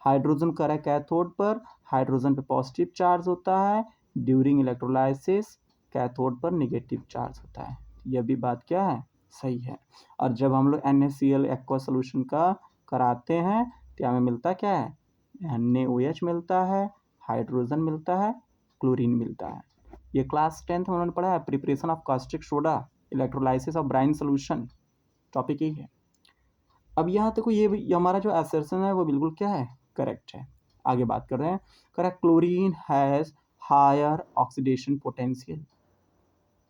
हाइड्रोजन करा कैथोड पर, हाइड्रोजन पे पॉजिटिव चार्ज होता है, ड्यूरिंग इलेक्ट्रोलाइसिस कैथोड पर निगेटिव चार्ज होता है। यह भी बात क्या है? सही है। और जब हम लोग NaCl एक्वा सोल्यूशन का कराते हैं तो हमें मिलता क्या है? NaOH मिलता है, हाइड्रोजन मिलता है, क्लोरीन मिलता है। ये क्लास 10th में उन्होंने पढ़ा है, preparation of caustic soda, electrolysis of brine solution, topic ही है। अब यहाँ देखो, ये हमारा जो असर्शन है वो बिल्कुल क्या है? करेक्ट है। आगे बात कर रहे हैं, correct chlorine has higher oxidation potential.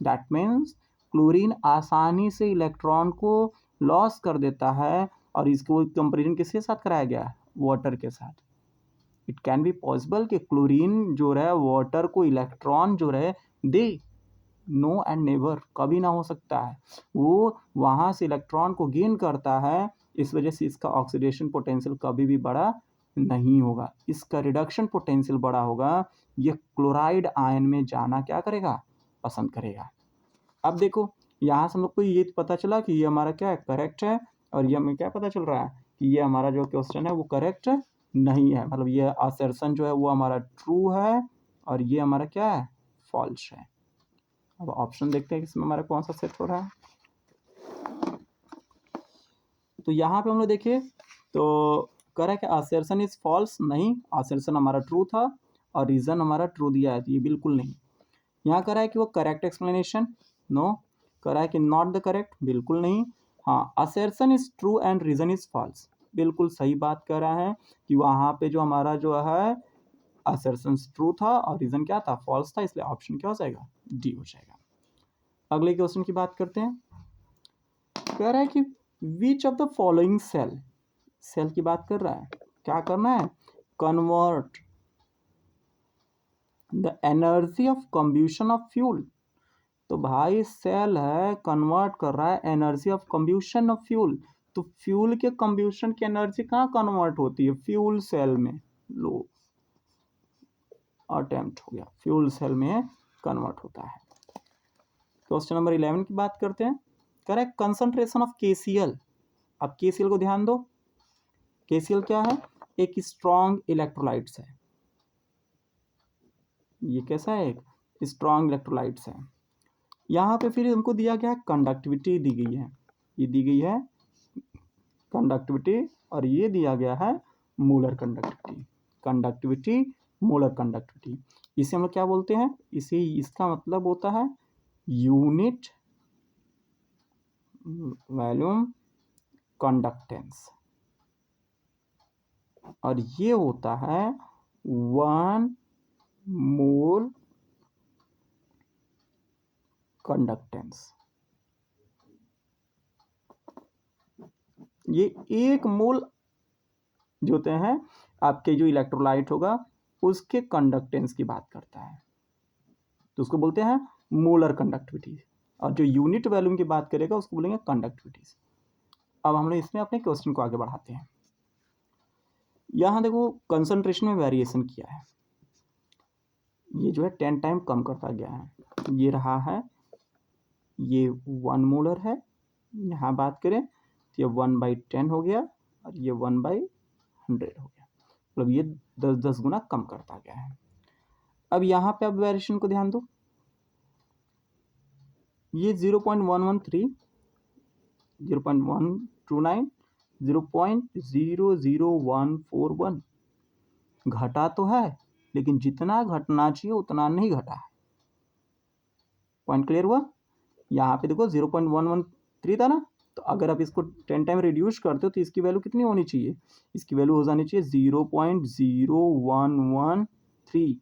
That means chlorine आसानी से इलेक्ट्रॉन को लॉस कर देता है, और इसको कंपेरिजन किसके साथ कराया गया? वाटर के साथ। इट कैन बी पॉसिबल कि क्लोरीन जो है वाटर को इलेक्ट्रॉन जो है दे? नो एंड नेवर, कभी ना हो सकता है। वो वहाँ से इलेक्ट्रॉन को गेन करता है, इस वजह से इसका ऑक्सीडेशन पोटेंशियल कभी भी बड़ा नहीं होगा, इसका रिडक्शन पोटेंशियल बड़ा होगा। ये क्लोराइड आयन में जाना क्या करेगा? पसंद करेगा। अब देखो, यहाँ से हम लोग को ये पता चला कि ये हमारा क्या है? करेक्ट है। और ये हमें क्या पता चल रहा है कि ये हमारा जो क्वेश्चन है वो करेक्ट नहीं है, मतलब ये असर्शन जो है वो हमारा ट्रू है, और ये हमारा क्या है? फॉल्स है। अब ऑप्शन देखते हैं कि इसमें हमारा कौन सा सेट हो रहा है। तो यहाँ पे हम लोग देखिए, तो कह रहा है कि असर्शन इज फॉल्स, नहीं, असर्शन हमारा ट्रू था। और रीज़न हमारा ट्रू दिया है, तो ये बिल्कुल नहीं। यहाँ कह रहा है कि वो करेक्ट एक्सप्लेनेशन, नो। कह रहा है कि नॉट द करेक्ट, बिल्कुल नहीं। हाँ, assertion is true and reason is false, बिल्कुल सही बात कर रहा है कि वहाँ पे जो हमारा जो है असर्शन ट्रू था और रीज़न क्या था, फॉल्स था, इसलिए ऑप्शन क्या हो जाएगा, डी हो जाएगा। अगले क्वेश्चन की बात करते हैं। कह रहा है कि which of the following cell, cell की बात कर रहा है, क्या करना है, convert the energy of combustion of fuel. तो भाई सेल है, कन्वर्ट कर रहा है energy of combustion of fuel. तो फ्यूल के कंब्यूशन की एनर्जी कहाँ कन्वर्ट होती है, फ्यूल सेल में। लो अटेम्प्ट हो गया, फ्यूल सेल में कन्वर्ट होता है। क्वेश्चन नंबर 11 की बात करते हैं। Correct concentration of KCl। अब KCl को ध्यान दो, KCl क्या है, एक स्ट्रॉन्ग इलेक्ट्रोलाइट्स है। ये कैसा है, एक स्ट्रॉन्ग इलेक्ट्रोलाइट्स है। यहाँ पे फिर हमको दिया गया है कंडक्टिविटी दी गई है, ये दी गई है कंडक्टिविटी, और ये दिया गया है molar conductivity. Conductivity, molar conductivity, इसे हम लोग क्या बोलते हैं, इसे, इसका मतलब होता है यूनिट वॉल्यूम कंडक्टेंस, और ये होता है 1 मोल कंडक्टेंस। ये 1 मोल जो होते हैं आपके जो इलेक्ट्रोलाइट होगा उसके कंडक्टेंस की बात करता है, तो उसको बोलते हैं मोलर कंडक्टिविटी, और जो यूनिट वॉल्यूम की बात करेगा उसको बोलेंगे कंडक्टिविटी। अब हम लोग इसमें अपने क्वेश्चन को आगे बढ़ाते हैं। यहाँ देखो कंसंट्रेशन में वेरिएशन किया है, ये जो है 10 टाइम कम करता गया है। ये रहा है, ये 1 मोलर है, यहाँ बात करें तो ये 1/10 हो गया, और ये 1/100 हो गया, मतलब ये 10-10 गुना कम करता गया है। अब यहाँ पे अब वेरिएशन को ध्यान दो, ये 0.113, 0.129, 0.00141 घटा तो है, लेकिन जितना घटना चाहिए उतना नहीं घटा है। पॉइंट क्लियर हुआ। यहाँ पे देखो 0.113 था ना, तो अगर आप इसको 10 टाइम रिड्यूस करते हो तो इसकी वैल्यू कितनी होनी चाहिए, इसकी वैल्यू हो जानी चाहिए 0.0113,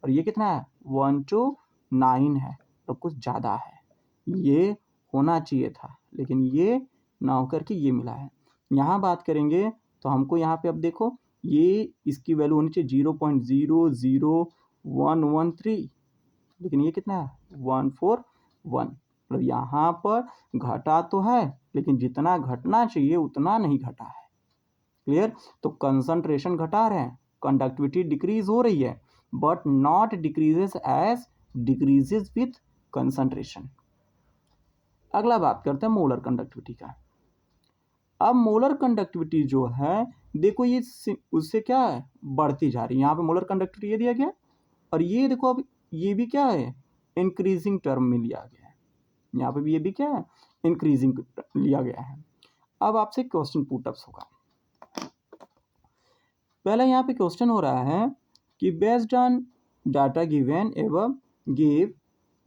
और ये कितना है 129 है, तो कुछ ज़्यादा है, ये होना चाहिए था, लेकिन ये ना होकर के ये मिला है। यहाँ बात करेंगे तो हमको यहाँ पे अब देखो ये इसकी वैल्यू होनी चाहिए 0.00113, लेकिन ये कितना है 141, मतलब यहाँ पर घटा तो है लेकिन जितना घटना चाहिए उतना नहीं घटा है। क्लियर। तो कंसंट्रेशन घटा रहे हैं, कंडक्टिविटी डिक्रीज हो रही है, but not decreases as decreases with concentration. अगला बात करते हैं मोलर कंडक्टिविटी का। अब मोलर कंडक्टिविटी जो है देखो ये उससे क्या है, बढ़ती जा रही है। यहाँ पे मोलर कंडक्टिविटी ये दिया गया, और ये देखो अब ये भी क्या है, इंक्रीजिंग टर्म में लिया गया है। यहाँ पे भी ये भी क्या है, इंक्रीजिंग लिया गया है। अब आपसे क्वेश्चन पुटअप्स होगा। पहला यहाँ पे क्वेश्चन हो रहा है कि बेस्ड ऑन डाटा गिवन एवं give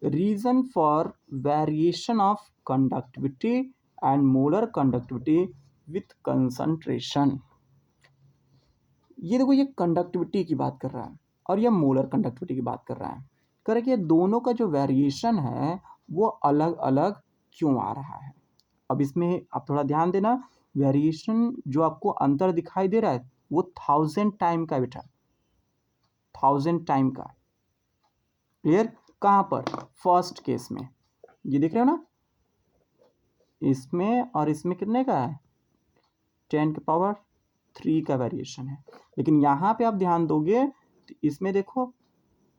reason for variation of conductivity and molar conductivity with concentration. ये देखो ये कंडक्टिविटी की बात कर रहा है और ये मोलर कंडक्टिविटी की बात कर रहा है। कह रहे कि दोनों का जो वेरिएशन है वो अलग अलग क्यों आ रहा है। अब इसमें आप थोड़ा ध्यान देना, वेरिएशन जो आपको अंतर दिखाई दे रहा है वो 1000 टाइम का बेटा, 1000 टाइम का। क्लियर। कहाँ पर, फर्स्ट केस में ये देख रहे हो ना, इसमें और इसमें कितने का है, 10⁻³ का वेरिएशन है। लेकिन यहाँ पे आप ध्यान दोगे तो इसमें देखो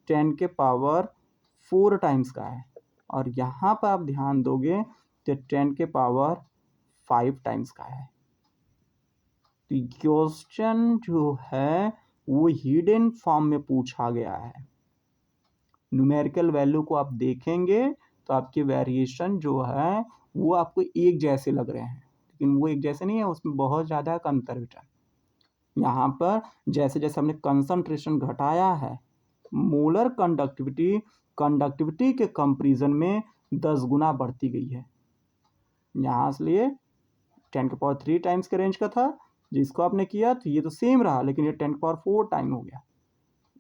10⁻⁴ टाइम्स का है, और यहाँ पर आप ध्यान दोगे तो 10⁻⁵ टाइम्स का है। तो क्वेश्चन जो है वो हिडन फॉर्म में पूछा गया है। न्यूमेरिकल वैल्यू को आप देखेंगे तो आपके वेरिएशन जो है वो आपको एक जैसे लग रहे हैं, लेकिन वो एक जैसे नहीं है, उसमें बहुत ज़्यादा का अंतर बेटा। यहाँ पर जैसे जैसे हमने कंसंट्रेशन घटाया है, मोलर कंडक्टिविटी के कंपैरिजन में 10 गुना बढ़ती गई है। यहाँ से लिए 10⁻³ टाइम्स के रेंज का था, जिसको आपने किया तो ये तो सेम रहा, लेकिन ये 10⁻⁴ टाइम हो गया।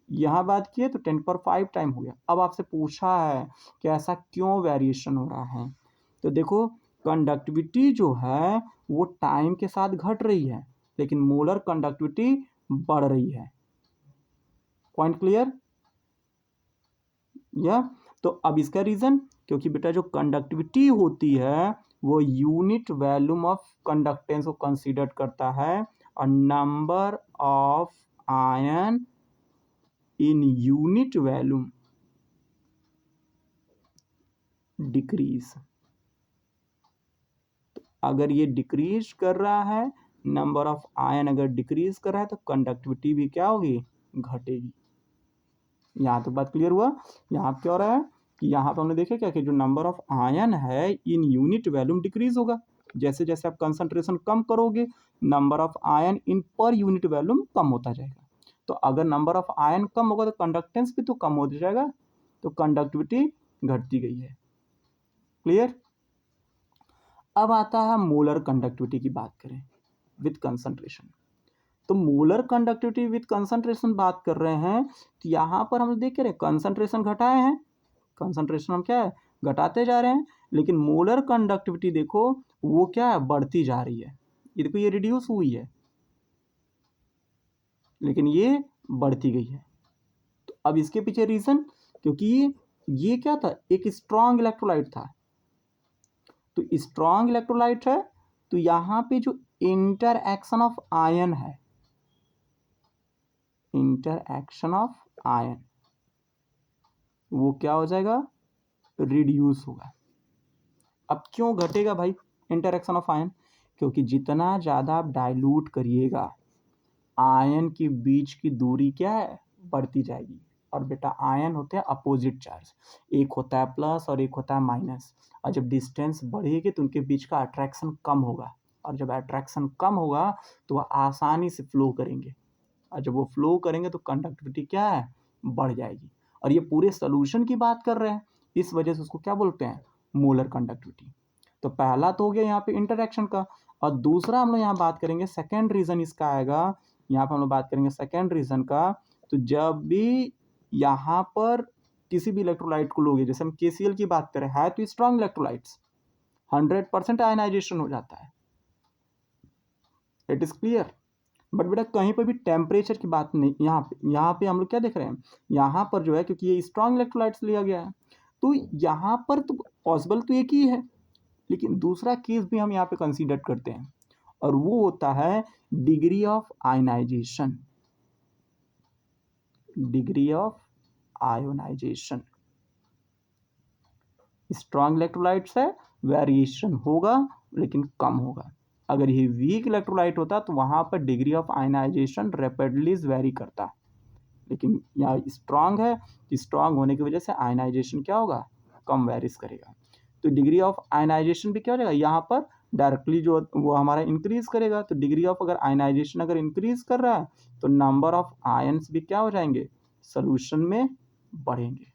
यहाँ बात किए तो 10⁻⁵ टाइम हो गया। अब आपसे पूछा है कि ऐसा क्यों वेरिएशन हो रहा है, तो देखो कंडक्टिविटी जो है वो टाइम के साथ घट रही है, लेकिन मोलर कंडक्टिविटी बढ़ रही है। Point clear? या तो अब इसका रीजन, क्योंकि बेटा जो कंडक्टिविटी होती है वो यूनिट वॉल्यूम ऑफ कंडक्टेंस को कंसीडर करता है, और number of ion in unit volume decrease. तो अगर ये डिक्रीज कर रहा है, नंबर ऑफ आयन अगर डिक्रीज कर रहा है, तो कंडक्टिविटी भी क्या होगी, घटेगी। यहाँ तो बात क्लियर हुआ। यहाँ क्या हो रहा है कि यहाँ पे हमने देखे क्या कि जो नंबर ऑफ आयन है इन यूनिट वॉल्यूम डिक्रीज होगा। जैसे जैसे आप कंसंट्रेशन कम करोगे, number of ion in per unit volume कम होता जाएगा। तो अगर नंबर ऑफ आयन कम होगा तो कंडक्टेंस भी तो कम हो जाएगा, तो कंडक्टिविटी घटती गई है। क्लियर? अब आता है मोलर कंडक्टिविटी की बात करें विथ कंसंट्रेशन। तो मोलर कंडक्टिविटी विथ कंसंट्रेशन बात कर रहे हैं, तो यहाँ पर हम देख रहे हैं कंसंट्रेशन घटाए हैं, कंसंट्रेशन हम क्या है घटाते जा रहे हैं, लेकिन मोलर कंडक्टिविटी देखो वो क्या है बढ़ती जा रही है। ये देखो ये रिड्यूस हुई है, लेकिन ये बढ़ती गई है। तो अब इसके पीछे रीजन, क्योंकि ये क्या था, एक स्ट्रॉन्ग इलेक्ट्रोलाइट था। तो स्ट्रॉन्ग इलेक्ट्रोलाइट है, तो यहाँ पे जो इंटरएक्शन ऑफ आयन है, इंटरएक्शन ऑफ आयन वो क्या हो जाएगा, रिड्यूस होगा। अब क्यों घटेगा भाई इंटरएक्शन ऑफ आयन, क्योंकि जितना ज़्यादा आप डाइल्यूट करिएगा, आयन के बीच की दूरी क्या है बढ़ती जाएगी। और बेटा आयन होते हैं अपोजिट चार्ज, एक होता है प्लस और एक होता है माइनस, और जब डिस्टेंस बढ़ेगी तो उनके बीच का अट्रैक्शन कम होगा, और जब अट्रैक्शन कम होगा तो वह आसानी से फ्लो करेंगे, और जब वो फ्लो करेंगे तो कंडक्टिविटी क्या है बढ़ जाएगी। और ये पूरे सोल्यूशन की बात कर रहे हैं, इस वजह से उसको क्या बोलते हैं, मोलर कंडक्टिविटी। तो पहला तो हो गया यहाँ पे इंटरैक्शन का, और दूसरा हम लोग यहाँ बात करेंगे सेकेंड रीजन इसका आएगा, यहाँ पर हम लोग बात करेंगे सेकेंड रीजन का। तो जब भी यहाँ पर किसी भी इलेक्ट्रोलाइट को लोगे, जैसे हम KCl की बात करें, है तो स्ट्रॉन्ग इलेक्ट्रोलाइट्स, 100% आयनाइजेशन हो जाता है, इट इज क्लियर। बट बेटा कहीं पर भी टेम्परेचर की बात नहीं, यहाँ पे हम लोग क्या देख रहे हैं, यहाँ पर जो है क्योंकि ये स्ट्रॉन्ग इलेक्ट्रोलाइट्स लिया गया है, तो यहाँ पर तो पॉसिबल तो एक ही है, लेकिन दूसरा केस भी हम यहाँ पे कंसीडर करते हैं, और वो होता है degree of ionisation, degree of ionisation. Strong electrolytes है, वेरिएशन होगा लेकिन कम होगा। अगर ये वीक इलेक्ट्रोलाइट होता तो वहाँ पर degree of ionisation rapidly vary करता, लेकिन यहाँ स्ट्रॉन्ग है, स्ट्रॉन्ग होने की वजह से आयनाइजेशन क्या होगा, कम वेरीज करेगा। तो डिग्री ऑफ आयनाइजेशन भी क्या हो जाएगा, यहाँ पर डायरेक्टली जो वो हमारा इंक्रीज करेगा। तो डिग्री ऑफ अगर आयनाइजेशन अगर इंक्रीज कर रहा है तो नंबर ऑफ आयन्स भी क्या हो जाएंगे, सोल्यूशन में बढ़ेंगे।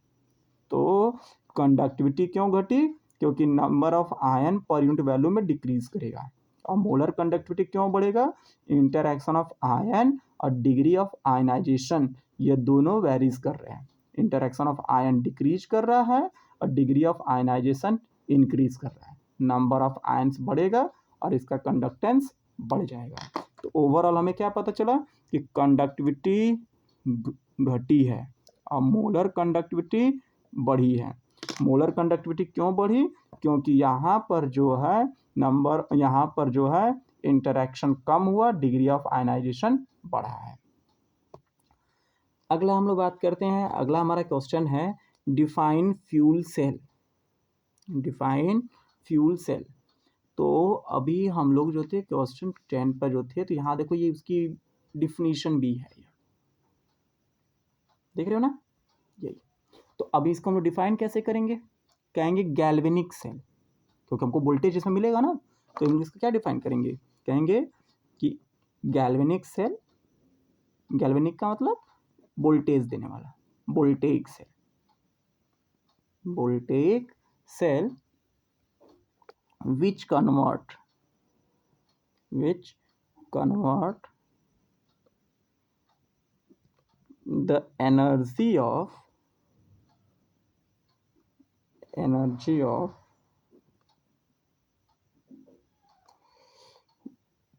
तो कंडक्टिविटी क्यों घटी, क्योंकि number of ion per unit value में डिक्रीज करेगा। और मोलर कंडक्टिविटी क्यों बढ़ेगा, इंटरएक्शन ऑफ आयन और डिग्री ऑफ आयनाइजेशन ये दोनों वेरीज कर रहे हैं। इंटरएक्शन ऑफ आयन डिक्रीज कर रहा है और डिग्री ऑफ आयनाइजेशन इंक्रीज कर रहा है, नंबर ऑफ आयन्स बढ़ेगा और इसका कंडक्टेंस बढ़ जाएगा। तो ओवरऑल हमें क्या पता चला कि कंडक्टिविटी घटी है और मोलर कंडक्टिविटी बढ़ी है। मोलर कंडक्टिविटी क्यों बढ़ी, क्योंकि यहाँ पर जो है यहाँ पर जो है इंटरैक्शन कम हुआ, डिग्री ऑफ आयनाइजेशन बढ़ा है। अगला हम लोग बात करते हैं, अगला हमारा क्वेश्चन है define fuel cell, define fuel cell. तो अभी हम लोग जो थे क्वेश्चन 10 पर जो थे, तो यहाँ देखो ये उसकी डिफिनीशन भी है, देख रहे हो ना, यही। तो अभी इसको हम लोग डिफाइन कैसे करेंगे, कहेंगे गैल्वेनिक सेल, क्योंकि हमको वोल्टेज इसमें मिलेगा ना, तो हम इसको क्या डिफाइन करेंगे, कहेंगे कि गैल्वेनिक सेल गैल्वेनिक का मतलब वोल्टेज देने वाला, voltaic cell, voltaic cell which convert the energy of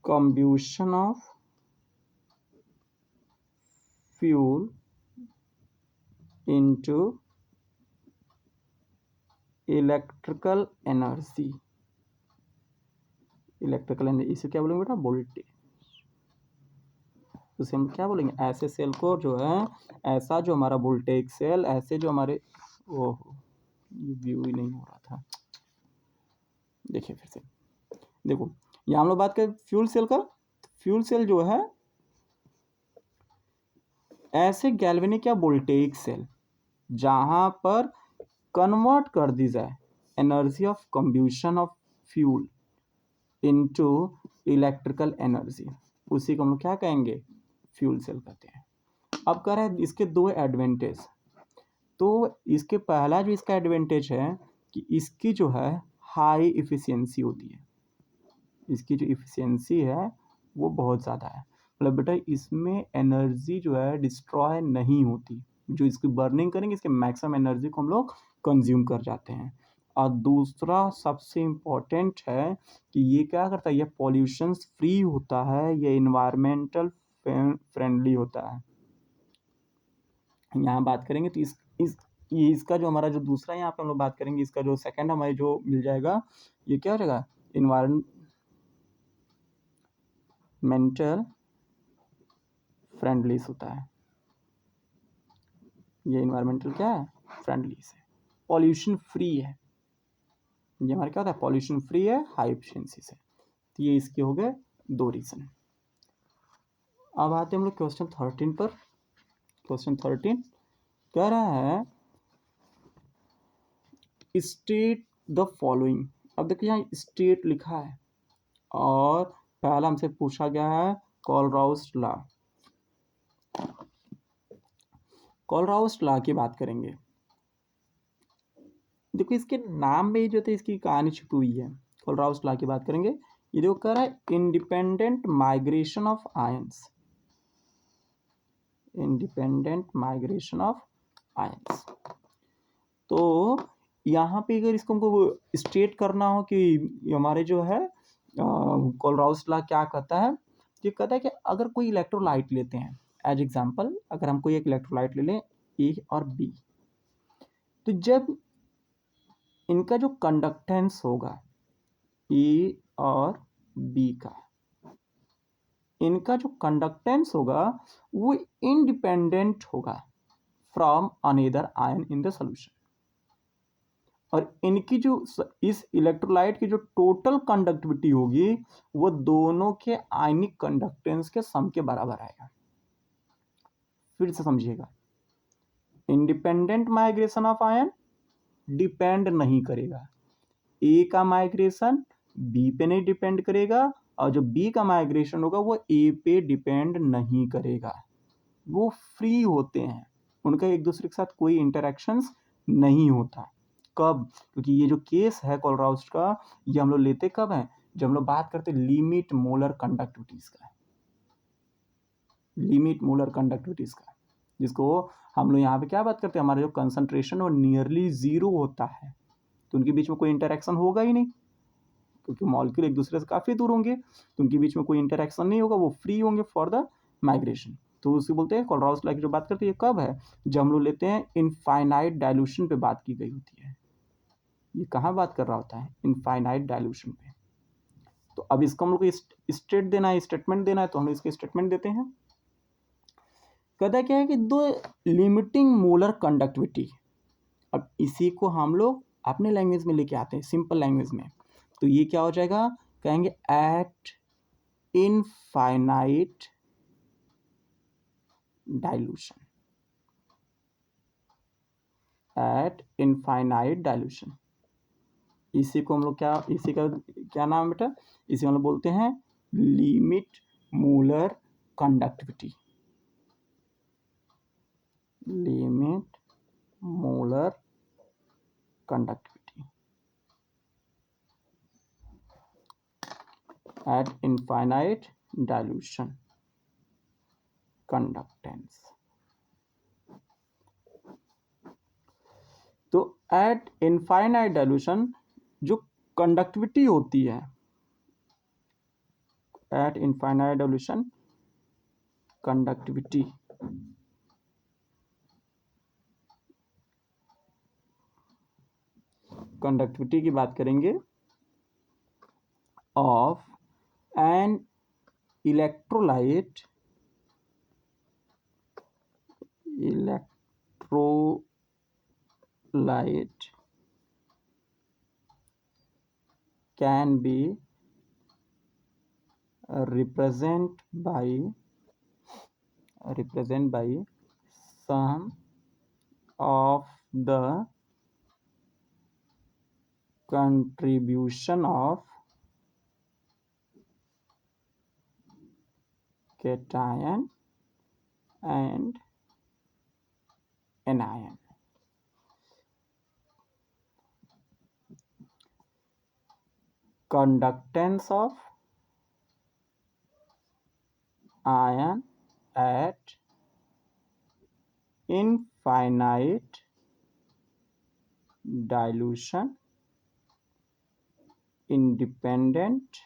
combustion of fuel into electrical energy. इसे क्या बोलेंगे बेटा? वोल्टेज। उसे हम क्या बोलेंगे? ऐसे सेल को जो है, ऐसा जो हमारा वोल्टेज सेल, ऐसे जो हमारे, ओहो ये व्यू ही नहीं हो रहा था, देखिए फिर से देखो, यहाँ हम लोग बात करें फ्यूल सेल का। फ्यूल सेल जो है ऐसे गैल्वेनिक या वोल्टेइक सेल जहां पर कन्वर्ट कर दी जाए energy of combustion of fuel into electrical energy, उसी को हम लोग क्या कहेंगे? फ्यूल सेल कहते हैं। अब कह रहे हैं इसके दो एडवांटेज। तो इसके पहला जो इसका एडवांटेज है कि इसकी जो है हाई इफिशियंसी होती है, इसकी जो इफिशियंसी है वो बहुत ज़्यादा है। मतलब बेटा इसमें एनर्जी जो है डिस्ट्रॉय नहीं होती, जो इसकी बर्निंग करेंगे इसके मैक्सिमम एनर्जी को हम लोग कंज्यूम कर जाते हैं। और दूसरा सबसे इम्पोर्टेंट है कि ये क्या करता है, ये पॉल्यूशन फ्री होता है, ये इन्वायरमेंटल फ्रेंडली होता है। यहाँ बात करेंगे तो इसका जो हमारा जो दूसरा यहाँ पे हम लोग बात करेंगे, इसका जो सेकंड हमें जो मिल जाएगा, ये क्या हो जाएगा? इन्वायरमेंटल फ्रेंडली होता है। ये इन्वायरमेंटल क्या है? फ्रेंडली से, पॉल्यूशन फ्री है। ये हमारा क्या होता है? पॉल्यूशन फ्री है हाई एफिशिएंसी से। तो ये इसके हो गए दो रीजन। अब आते हैं हम लोग क्वेश्चन 13 पर। क्वेश्चन 13 कह रहा है स्टेट द फॉलोइंग। अब देखिए यहाँ स्टेट लिखा है और पहला हमसे पूछा गया है कोलराउस लॉ। कोलराउस लॉ की बात करेंगे। देखो इसके नाम में जो थे इसकी कहानी छुपी हुई है। कोलराउस लॉ की बात करेंगे। ये जो कह रहा है independent migration of ions, independent migration of ions. तो यहाँ पे अगर इसको हमको स्टेट करना हो कि हमारे जो है कोलराउस लॉ क्या कहता है, ये कहता है कि अगर कोई इलेक्ट्रोलाइट लेते हैं, एज एग्जांपल अगर हम कोई एक इलेक्ट्रोलाइट ले लें ए और बी, तो जब इनका जो कंडक्टेंस होगा ए और बी का, इनका जो कंडक्टेंस होगा वो इंडिपेंडेंट होगा from another ion in the solution. और इनकी जो इस इलेक्ट्रोलाइट की जो टोटल कंडक्टिविटी होगी वो दोनों के आयनिक कंडक्टेंस के सम के बराबर आएगा। फिर से समझिएगा, independent migration of ion depend नहीं करेगा, ए का माइग्रेशन बी पे नहीं डिपेंड करेगा, और जो बी का माइग्रेशन होगा वो ए पे डिपेंड नहीं करेगा। वो फ्री होते हैं, उनका एक दूसरे के साथ कोई इंटरेक्शंस नहीं होता। कब? क्योंकि ये जो केस है कोलराउस का, ये हम लोग लेते कब है? जब हम लोग बात करते लिमिट मोलर कंडक्टिविटीज का, लिमिट मोलर कंडक्टिविटीज का, जिसको हम लोग यहाँ पे क्या बात करते हैं, हमारा जो कंसंट्रेशन वो नियरली जीरो होता है, तो उनके बीच में कोई इंटरेक्शन होगा ही नहीं, क्योंकि मॉलिक्यूल एक दूसरे से काफ़ी दूर होंगे, तो उनके बीच में कोई इंटरेक्शन नहीं होगा, वो फ्री होंगे फॉर द माइग्रेशन। तो उसे बोलते हैं कोलराउस लॉ की जो बात करते हैं ये कब है? जब हम लोग लेते हैं इनफाइनाइट डाइल्यूशन पे बात की गई होती है। ये कहाँ बात कर रहा होता है? इनफाइनाइट डाइल्यूशन पे। तो अब इसको हम लोग को स्टेट देना है, स्टेटमेंट देना है, तो हम लोग इसके स्टेटमेंट देते हैं। कहता क्या है कि दो लिमिटिंग मोलर कंडक्टिविटी, अब इसी को हम लोग अपने लैंग्वेज में लेके आते हैं, सिंपल लैंग्वेज में। तो ये क्या हो जाएगा? कहेंगे eight infinite dilution, eight infinite dilution. इसी को हम लोग क्या, इसी का क्या नाम है बेटा? इसे हम लोग बोलते हैं limit molar conductivity. limit molar conductivity at infinite dilution conductance. तो एट इनफाइनाइट डाइल्यूशन जो कंडक्टिविटी होती है, एट इनफाइनाइट डाइल्यूशन कंडक्टिविटी की बात करेंगे of an electrolyte can be represented by sum of the contribution of cation and anion. Conductance of ion at infinite dilution independent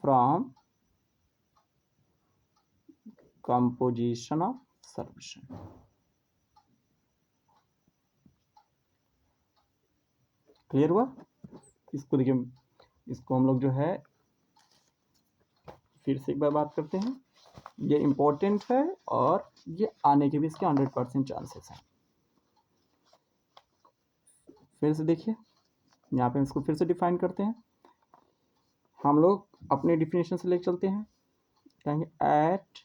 from composition of solution. Clear हुआ? इसको देखिए, इसको हम लोग जो है फिर से एक बार बात करते हैं। ये इम्पोर्टेंट है और ये आने के भी इसके 100% चांसेस हैं। फिर से देखिए, यहाँ पे इसको फिर से डिफाइन करते हैं। हम लोग अपने डिफिनेशन से लेकर चलते हैं, कहेंगे eight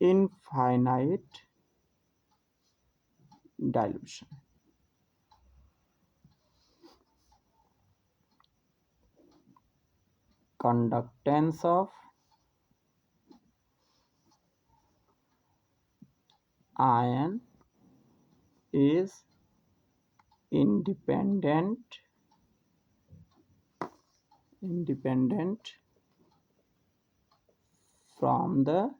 infinite dilution conductance of ion is independent from the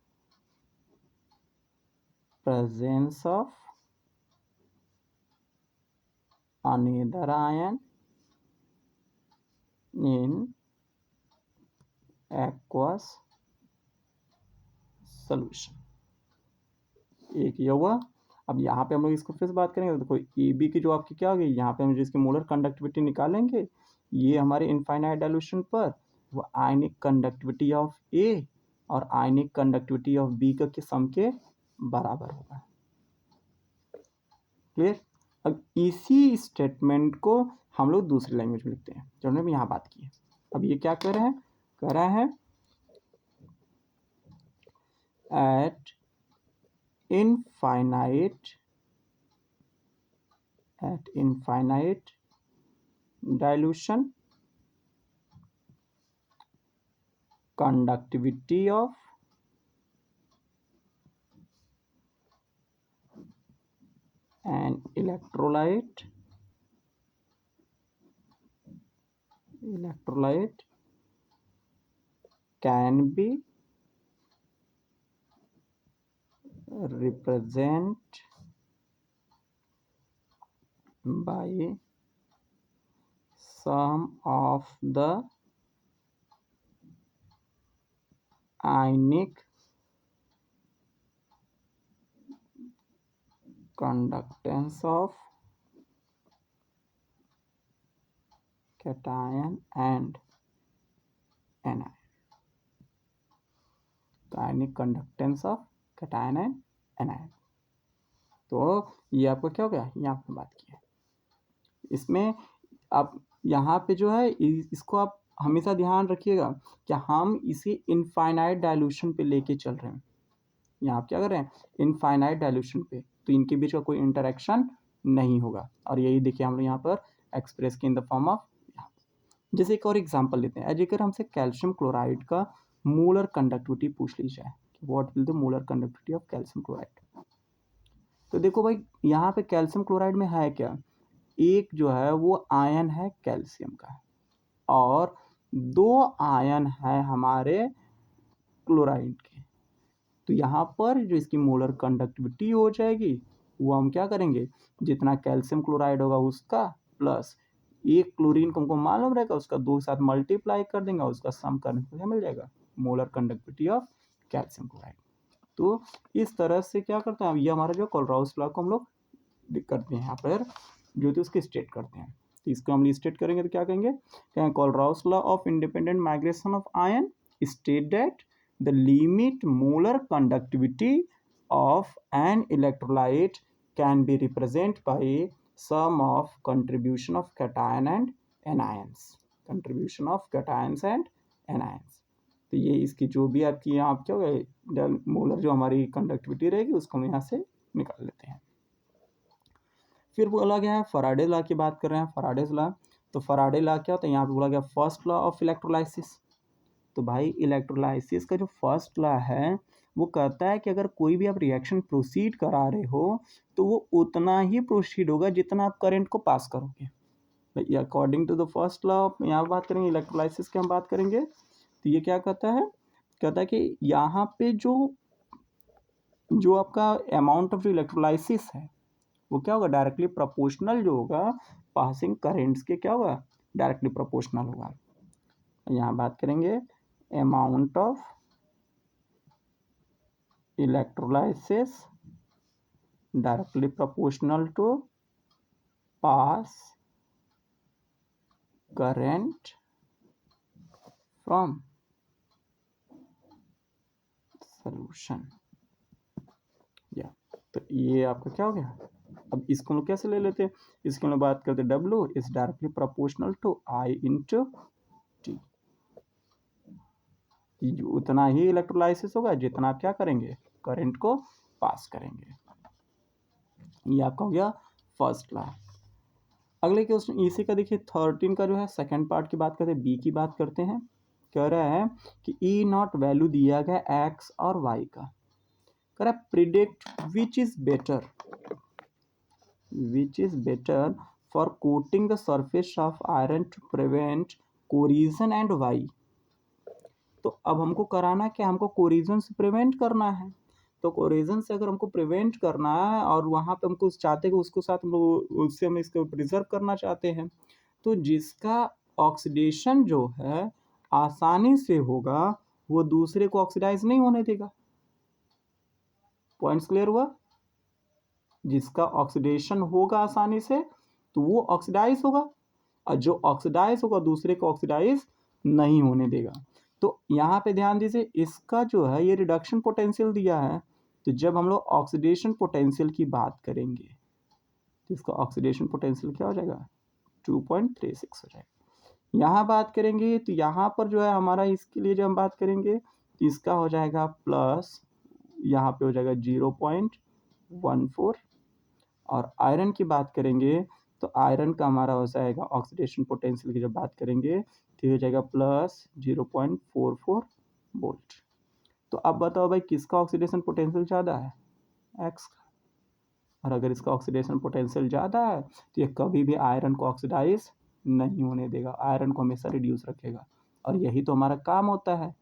presence of another ion in aqueous solution। एक ये हुआ। अब यहाँ पे हम लोग इसको फिर से बात करेंगे। तो देखो ए बी की जो आपकी क्या होगी, यहाँ पे हम जिसकी मोलर कंडक्टिविटी निकालेंगे, ये हमारे इनफाइनाइट डाइल्यूशन पर वो आयनिक कंडक्टिविटी ऑफ ए और आयनिक कंडक्टिविटी ऑफ बी का के सम के बराबर होगा। क्लियर? अब इसी स्टेटमेंट को हम लोग दूसरी लैंग्वेज में लिखते हैं जो हमने यहाँ बात की है। अब ये क्या कर रहे हैं, कह रहे हैं eight infinite dilution conductivity of an electrolyte can be represented by sum of the ionic conductance of cation and anion। ionic conductance of cation and anion। तो ये आपको क्या हो गया, ये आपने बात की है। इसमें आप यहाँ पे जो है इसको आप हमेशा ध्यान रखिएगा कि हम इसे इनफाइनाइट डाइल्यूशन पे लेके चल रहे हैं। यहाँ आप क्या कर रहे हैं, इनफाइनाइट डाइल्यूशन पे, तो इनके बीच का कोई इंटरेक्शन नहीं होगा। और यही देखिए हम लोग यहाँ पर एक्सप्रेस की इन द फॉर्म ऑफ, जैसे एक और एग्जांपल लेते हैं। अगर हमसे कैल्शियम क्लोराइड का मोलर कंडक्टिविटी पूछ ली जाए, what will the molar conductivity of calcium chloride, तो देखो भाई यहाँ पे कैल्शियम क्लोराइड में है क्या, एक जो है वो आयन है कैल्शियम का और 2 आयन है हमारे क्लोराइड के। तो यहाँ पर जो इसकी मोलर कंडक्टिविटी हो जाएगी वो हम क्या करेंगे, जितना कैल्शियम क्लोराइड होगा उसका प्लस एक क्लोरीन को हमको मालूम रहेगा उसका 2 के साथ मल्टीप्लाई कर देंगे और उसका सम करने को क्या मिल जाएगा, molar conductivity of calcium chloride. तो इस तरह से क्या करते हैं, ये हमारा जो कोलराउस लॉ को हम लोग करते हैं यहाँ पर जो थी उसके स्टेट करते हैं। तो इसको हम स्टेट करेंगे तो क्या कहेंगे, Kohlrausch law of independent migration of ion state that the limit molar conductivity of an electrolyte can be represented by sum of contribution of cation and anions, contribution of cations and anions। तो ये इसकी जो भी आपकी यहाँ क्या होगा मोलर जो हमारी कंडक्टिविटी रहेगी उसको हम यहाँ से निकाल लेते हैं। फिर बोला गया है फैराडे लॉ की बात कर रहे हैं, फैराडेज लॉ। तो फैराडे लॉ क्या होता है, यहाँ पे बोला गया फर्स्ट लॉ ऑफ इलेक्ट्रोलाइसिस। तो भाई इलेक्ट्रोलाइसिस का जो फर्स्ट लॉ है वो कहता है कि अगर कोई भी आप रिएक्शन प्रोसीड करा रहे हो तो वो उतना ही प्रोसीड होगा जितना आप करंट को पास करोगे। According to the first law यहाँ बात करेंगे इलेक्ट्रोलाइसिस की हम बात करेंगे तो ये क्या कहता है कि यहाँ पे जो आपका अमाउंट ऑफ इलेक्ट्रोलाइसिस है वो क्या होगा, डायरेक्टली प्रोपोर्शनल जो होगा पासिंग करेंट्स के क्या होगा, डायरेक्टली प्रोपोर्शनल होगा। यहाँ बात करेंगे amount of electrolysis directly proportional to pass current from solution। या तो ये आपका क्या हो गया। अब इसको लोग कैसे ले लेते हैं, इसके लिए बात करते हैं W is directly proportional to I into T. उतना ही इलेक्ट्रोलाइसिस होगा जितना आप क्या करेंगे, करंट को पास करेंगे। ये आपका हो गया फर्स्ट लॉ। अगले क्वेश्चन इसी का देखिए 13 का जो है सेकंड पार्ट की बात करते हैं, बी की बात करते हैं। कह रहा है कि ई नॉट वैल्यू दिया गया एक्स और वाई का, कह रहा है predict which is better for coating the surface of iron to prevent corrosion and why. तो अब हमको कराना क्या, हमको कोरिजन से प्रिवेंट करना है। तो कोरिजन से अगर हमको प्रिवेंट करना है और वहाँ पे हमको चाहते हैं कि उसको साथ हम लोग उससे हम इसको प्रिजर्व करना चाहते हैं, तो जिसका ऑक्सीडेशन जो है आसानी से होगा वो दूसरे को ऑक्सीडाइज नहीं होने देगा। पॉइंट्स क्लियर हुआ, जिसका ऑक्सीडेशन होगा आसानी से तो वो ऑक्सीडाइज होगा और जो ऑक्सीडाइज होगा दूसरे को ऑक्सीडाइज नहीं होने देगा। तो यहाँ पे ध्यान दीजिए इसका जो है ये रिडक्शन पोटेंशियल दिया है, तो जब हम लोग ऑक्सीडेशन पोटेंशियल की बात करेंगे तो इसका ऑक्सीडेशन पोटेंशियल क्या हो जाएगा 2.36 हो जाएगा। यहाँ बात करेंगे तो यहाँ पर जो है हमारा इसके लिए जब हम बात करेंगे तो इसका हो जाएगा प्लस, यहाँ पे हो जाएगा 0.14। और आयरन की बात करेंगे तो आयरन का हमारा हो जाएगा ऑक्सीडेशन पोटेंशियल की जब बात करेंगे तो हो जाएगा प्लस 0.44 वोल्ट। तो अब बताओ भाई किसका ऑक्सीडेशन पोटेंशियल ज़्यादा है, एक्स का। और अगर इसका ऑक्सीडेशन पोटेंशियल ज़्यादा है तो ये कभी भी आयरन को ऑक्सीडाइज नहीं होने देगा, आयरन को हमेशा रिड्यूस रखेगा। और यही तो हमारा काम होता है,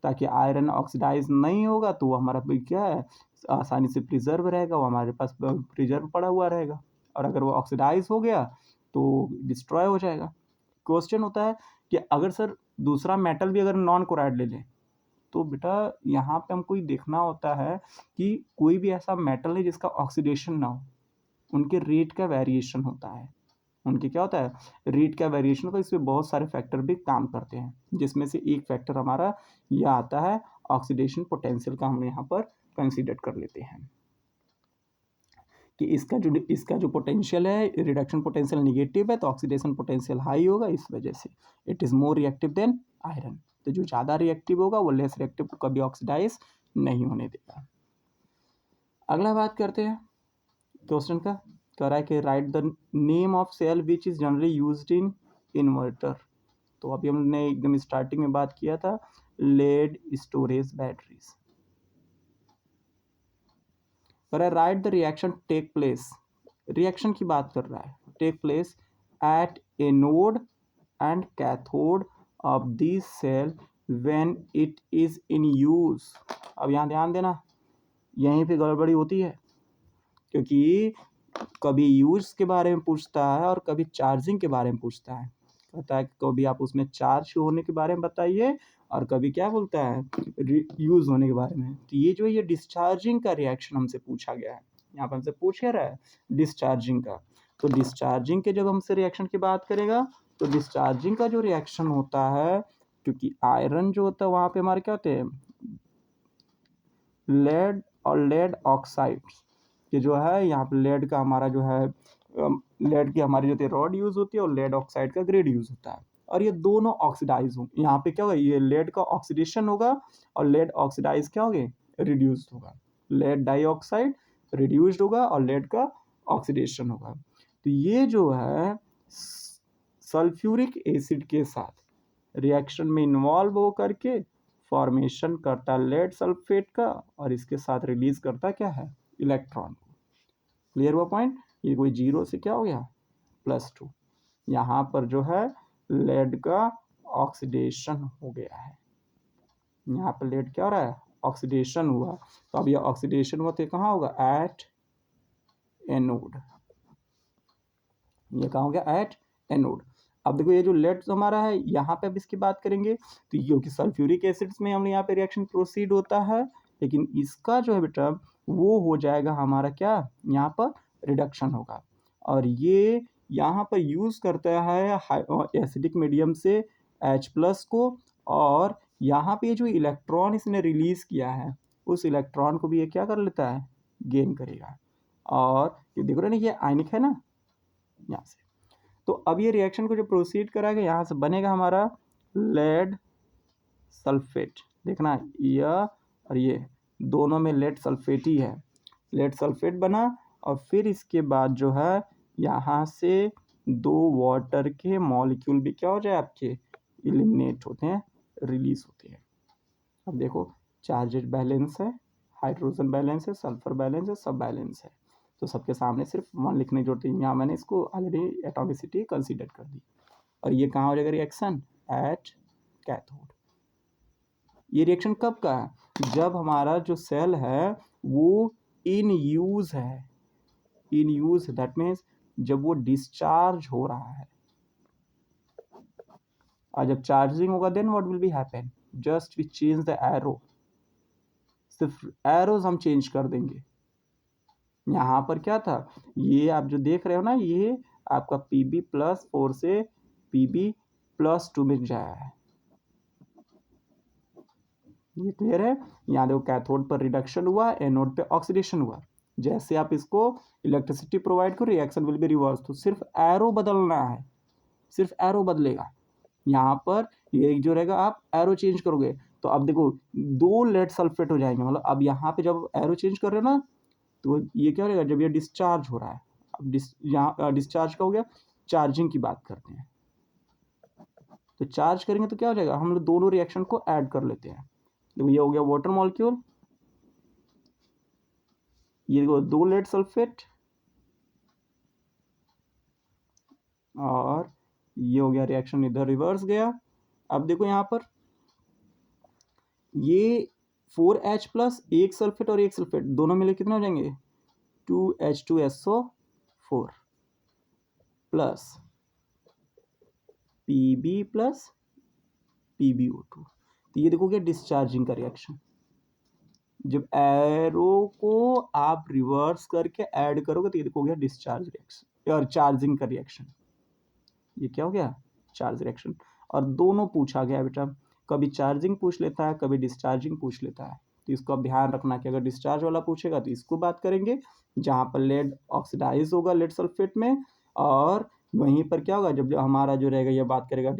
ताकि आयरन ऑक्सीडाइज नहीं होगा तो वो हमारा क्या है आसानी से प्रिजर्व रहेगा, वो हमारे पास प्रिजर्व पड़ा हुआ रहेगा। और अगर वो ऑक्सीडाइज हो गया तो डिस्ट्रॉय हो जाएगा। क्वेश्चन होता है कि अगर सर दूसरा मेटल भी अगर नॉन क्लोराइड ले लें तो बेटा यहाँ पे हमको ये देखना होता है कि कोई भी ऐसा मेटल है जिसका ऑक्सीडेशन ना हो, उनके रेट का वेरिएशन होता है। उनके क्या होता है रेट का वेरिएशन होता है, इसमें बहुत सारे फैक्टर भी काम करते हैं, जिसमें से एक फैक्टर हमारा यह आता है ऑक्सीडेशन पोटेंशियल का, हम यहाँ पर कंसीडर कर लेते हैं कि इसका जो पोटेंशियल है रिडक्शन पोटेंशियल निगेटिव है तो ऑक्सीडेशन पोटेंशियल हाई होगा, इस वजह से it is more reactive than iron. तो जो ज़्यादा रिएक्टिव होगा वो लेस रिएक्टिव को कभी ऑक्सीडाइज नहीं होने देगा। अगला बात करते हैं क्वेश्चन का, कह रहा है कि write the name of cell which is generally used in inverter. तो अभी हमने एकदम स्टार्टिंग में बात किया था लेड स्टोरेज बैटरीज। पर write the reaction take place, reaction की बात कर रहा है, take place at anode and cathode of this cell when it is in use. अब यहाँ ध्यान देना, यहीं पे गड़बड़ी होती है, क्योंकि कभी यूज के बारे में पूछता है और कभी चार्जिंग के बारे में पूछता है। कहता है कभी आप उसमें चार्ज होने के बारे में बताइए और कभी क्या बोलता है, यूज होने के बारे में। तो ये जो ये डिस्चार्जिंग का रिएक्शन हमसे पूछा गया है, यहाँ पर हमसे पूछ क्या रहा है, डिस्चार्जिंग का। तो डिस्चार्जिंग के जब हमसे रिएक्शन की बात करेगा, तो डिस्चार्जिंग का जो रिएक्शन होता है, क्योंकि आयरन जो होता है वहाँ पे हमारे क्या होते हैं, लेड और लेड ऑक्साइड, ये जो है यहाँ पे लेड का हमारा जो है, लेड की हमारी जो रॉड यूज होती है और लेड ऑक्साइड का ग्रेड यूज होता है, और ये दोनों ऑक्सीडाइज होंगे। यहाँ पे क्या होगा, ये लेड का ऑक्सीडेशन होगा और लेड ऑक्सीडाइज क्या होंगे, रिड्यूस्ड होगा। लेड डाइऑक्साइड रिड्यूस्ड होगा और लेड का ऑक्सीडेशन होगा। तो ये जो है सल्फ्यूरिक एसिड के साथ रिएक्शन में इन्वॉल्व हो करके फॉर्मेशन करता है लेड सल्फेट का, और इसके साथ रिलीज करता क्या है, इलेक्ट्रॉन को। क्लियर हुआ पॉइंट। ये कोई जीरो से क्या हो गया, +2। यहाँ पर जो है लेड का ऑक्सीडेशन हो गया है, यहाँ पर लेड क्या हो रहा है, ऑक्सीडेशन हुआ। तो अब ये ऑक्सीडेशन हुआ तो कहाँ होगा, एट एनोड। ये कहाँ हो गया, एट एनोड। अब देखो ये जो लेड हमारा है, यहाँ पे अब इसकी बात करेंगे तो क्योंकि सल्फ्यूरिक एसिड्स में हम यहाँ पे रिएक्शन प्रोसीड होता है, लेकिन इसका जो है बेटा वो हो जाएगा हमारा क्या, यहाँ पर रिडक्शन होगा। और ये यहाँ पर यूज करता है एसिडिक मीडियम से H+ को, और यहाँ पे जो इलेक्ट्रॉन इसने रिलीज किया है उस इलेक्ट्रॉन को भी ये क्या कर लेता है, गेन करेगा। और ये देखो ना, ये आयनिक है ना यहाँ से। तो अब ये रिएक्शन को जो प्रोसीड कराएगा, यहाँ से बनेगा हमारा लेड सल्फेट। देखना यह और ये दोनों में लेड सल्फेट ही है, लेड सल्फेट बना। और फिर इसके बाद जो है यहाँ से 2 वाटर के मॉलिक्यूल भी क्या हो जाए आपके, एलिमिनेट होते हैं, रिलीज होते हैं। अब देखो चार्जेज बैलेंस है, हाइड्रोजन बैलेंस है, सल्फर बैलेंस है, सब बैलेंस है। तो सबके सामने सिर्फ 1 लिखने की जरूरत है, यहाँ मैंने इसको ऑलरेडी एटॉमिसिटी कंसीडर कर दी। और ये कहाँ हो जाएगा रिएक्शन, एट कैथोड। ये रिएक्शन कब का है, जब हमारा जो सेल है वो इन यूज है, इन यूज, दैट मीन्स जब वो डिस्चार्ज हो रहा है। और जब चार्जिंग होगा then what will be happen, just we change the arrow, सिर्फ एरोज हम चेंज कर देंगे। यहाँ पर क्या था, ये आप जो देख रहे हो ना, ये आपका Pb+4 से Pb+2 में जाया है। ये क्लियर है। यहाँ देखो कैथोड पर रिडक्शन हुआ, एनोड पे ऑक्सीडेशन हुआ। जैसे आप इसको इलेक्ट्रिसिटी प्रोवाइड करो, रिएक्शन विल बी रिवर्स। तो सिर्फ एरो बदलना है, सिर्फ एरो बदलेगा। यहाँ पर ये जो रहेगा, आप एरो चेंज करोगे तो अब देखो 2 लेड सल्फेट हो जाएंगे। मतलब अब यहाँ पे जब एरो चेंज कर रहे हो ना, तो ये क्या रहेगा, जब ये डिस्चार्ज हो रहा है। अब यहाँ डिस्चार्ज का हो गया, चार्जिंग की बात करते हैं। तो चार्ज करेंगे तो क्या हो जाएगा, हम लोग दोनों रिएक्शन को ऐड कर लेते हैं। देखो ये हो गया वाटर मॉलिक्यूल, ये देखो 2 लेड सल्फेट, और ये हो गया रिएक्शन इधर रिवर्स गया। अब देखो यहाँ पर ये 4H+, एक सल्फेट और एक सल्फेट, दोनों मिले कितने हो जाएंगे, 2H2SO4 plus Pb plus PbO2। तो ये देखो क्या, डिस्चार्जिंग का रिएक्शन। जब एरो को आप रिवर्स करके ऐड करोगे तो ये देखो गया डिस्चार्ज रिएक्शन और चार्जिंग का रिएक्शन। ये क्या हो गया, चार्ज रिएक्शन। और दोनों पूछा गया बेटा, कभी चार्जिंग पूछ लेता है, कभी डिस्चार्जिंग पूछ लेता है। तो इसको अब ध्यान रखना कि अगर डिस्चार्ज वाला पूछेगा तो इसको बात करेंगे, जहाँ पर लेड ऑक्सीडाइज होगा लेड सल्फेट में। और वहीं पर क्या होगा, जब हमारा जो रहेगा ये बात करेगा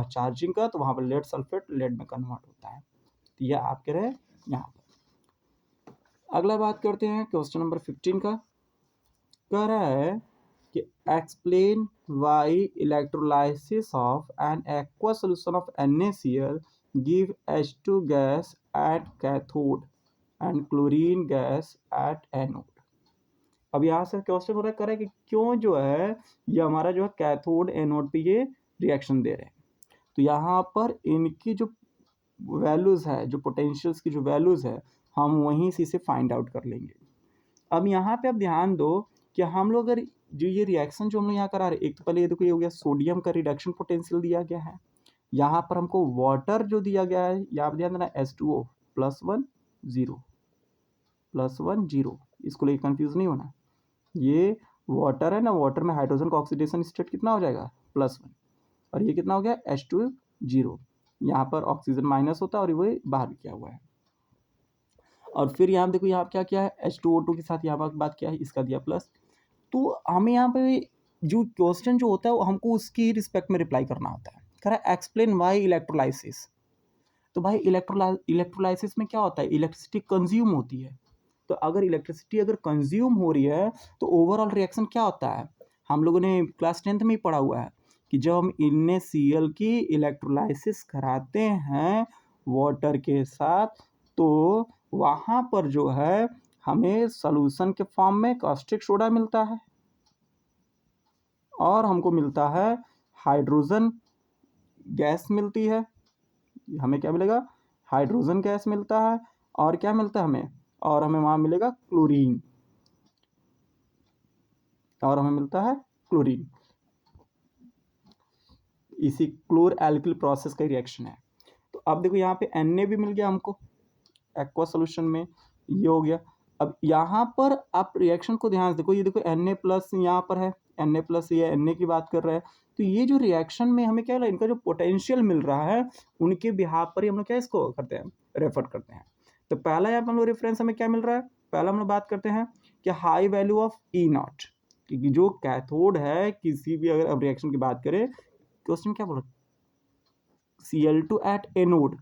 चार्जिंग का, तो वहाँ पर लेड सल्फेट लेड में कन्वर्ट होता है। तो ये आपके रहे यहाँ पर। अगला बात करते हैं क्वेश्चन नंबर 15 का। कह रहा है कि explain why electrolysis of N aqua solution of NaCl give H2 gas at cathode and chlorine gas at anode। अब यहाँ से क्वेश्चन हो रहा है, कर रहा है कि क्यों जो है ये हमारा जो है कैथोड एनोड पे ये रिएक्शन दे रहे हैं। तो यहाँ पर इनकी जो वैल्यूज़ है, जो पोटेंशियल्स की जो वैल्यूज़ है, हम वहीं से इसे फाइंड आउट कर लेंगे। अब यहाँ पे आप ध्यान दो कि हम लोग अगर जो ये रिएक्शन जो हम लोग यहाँ करा रहे हैं, एक तो पहले ये देखो, ये हो गया सोडियम का रिडक्शन पोटेंशियल दिया गया है। यहाँ पर हमको वाटर जो दिया गया है, यहाँ पर ध्यान देना H2O +1 0 +1 0, इसको लेकर कंफ्यूज नहीं होना। ये वाटर है ना, वाटर में हाइड्रोजन का ऑक्सीडेशन स्टेट कितना हो जाएगा +1, और ये कितना हो गया H2 0। यहाँ पर ऑक्सीजन माइनस होता है और ये बाहर किया हुआ है। और फिर यहाँ देखो, यहाँ क्या किया है H2O2 के साथ यहाँ पर बात किया है, इसका दिया प्लस। तो हमें यहाँ पे जो क्वेश्चन जो होता है वो हमको उसकी रिस्पेक्ट में रिप्लाई करना होता है। कह रहा है एक्सप्लेन वाई इलेक्ट्रोलाइसिस। तो भाई इलेक्ट्रोलाइसिस में क्या होता है, इलेक्ट्रिसिटी कंज्यूम होती है। तो अगर इलेक्ट्रिसिटी अगर कंज्यूम हो रही है तो ओवरऑल रिएक्शन क्या होता है, हम लोगों ने क्लास 10th में ही पढ़ा हुआ है कि जब हम NaCl की इलेक्ट्रोलाइसिस कराते हैं वाटर के साथ, तो वहाँ पर जो है हमें सॉल्यूशन के फॉर्म में कास्टिक सोडा मिलता है और हमको मिलता है हाइड्रोजन गैस मिलती है। हमें क्या मिलेगा, हाइड्रोजन गैस मिलता है, और क्या मिलता है हमें, और हमें वहाँ मिलेगा क्लोरीन, और हमें मिलता है क्लोरीन। इसी क्लोर एल्किल प्रोसेस का रिएक्शन है। तो अब देखो यहाँ पे Na भी मिल गया हमको एक्वा सोल्यूशन में, ये हो गया। अब यहाँ पर आप रिएक्शन को ध्यान से देखो, ये देखो Na+ यहाँ पर है, Na+, ये Na की बात कर रहा है। तो ये जो रिएक्शन में हमें क्या है, इनका जो पोटेंशियल मिल रहा है उनके बिहाफ पर ही हम लोग क्या इसको करते हैं, रेफर करते हैं। तो पहला यहाँ पर हम लोग रेफरेंस हमें क्या मिल रहा है, पहला हम लोग बात करते हैं कि हाई वैल्यू ऑफ E0, क्योंकि जो कैथोड है किसी भी अगर अब रिएक्शन की बात करें, क्वेश्चन क्या बोला, Cl2 एट एनोड।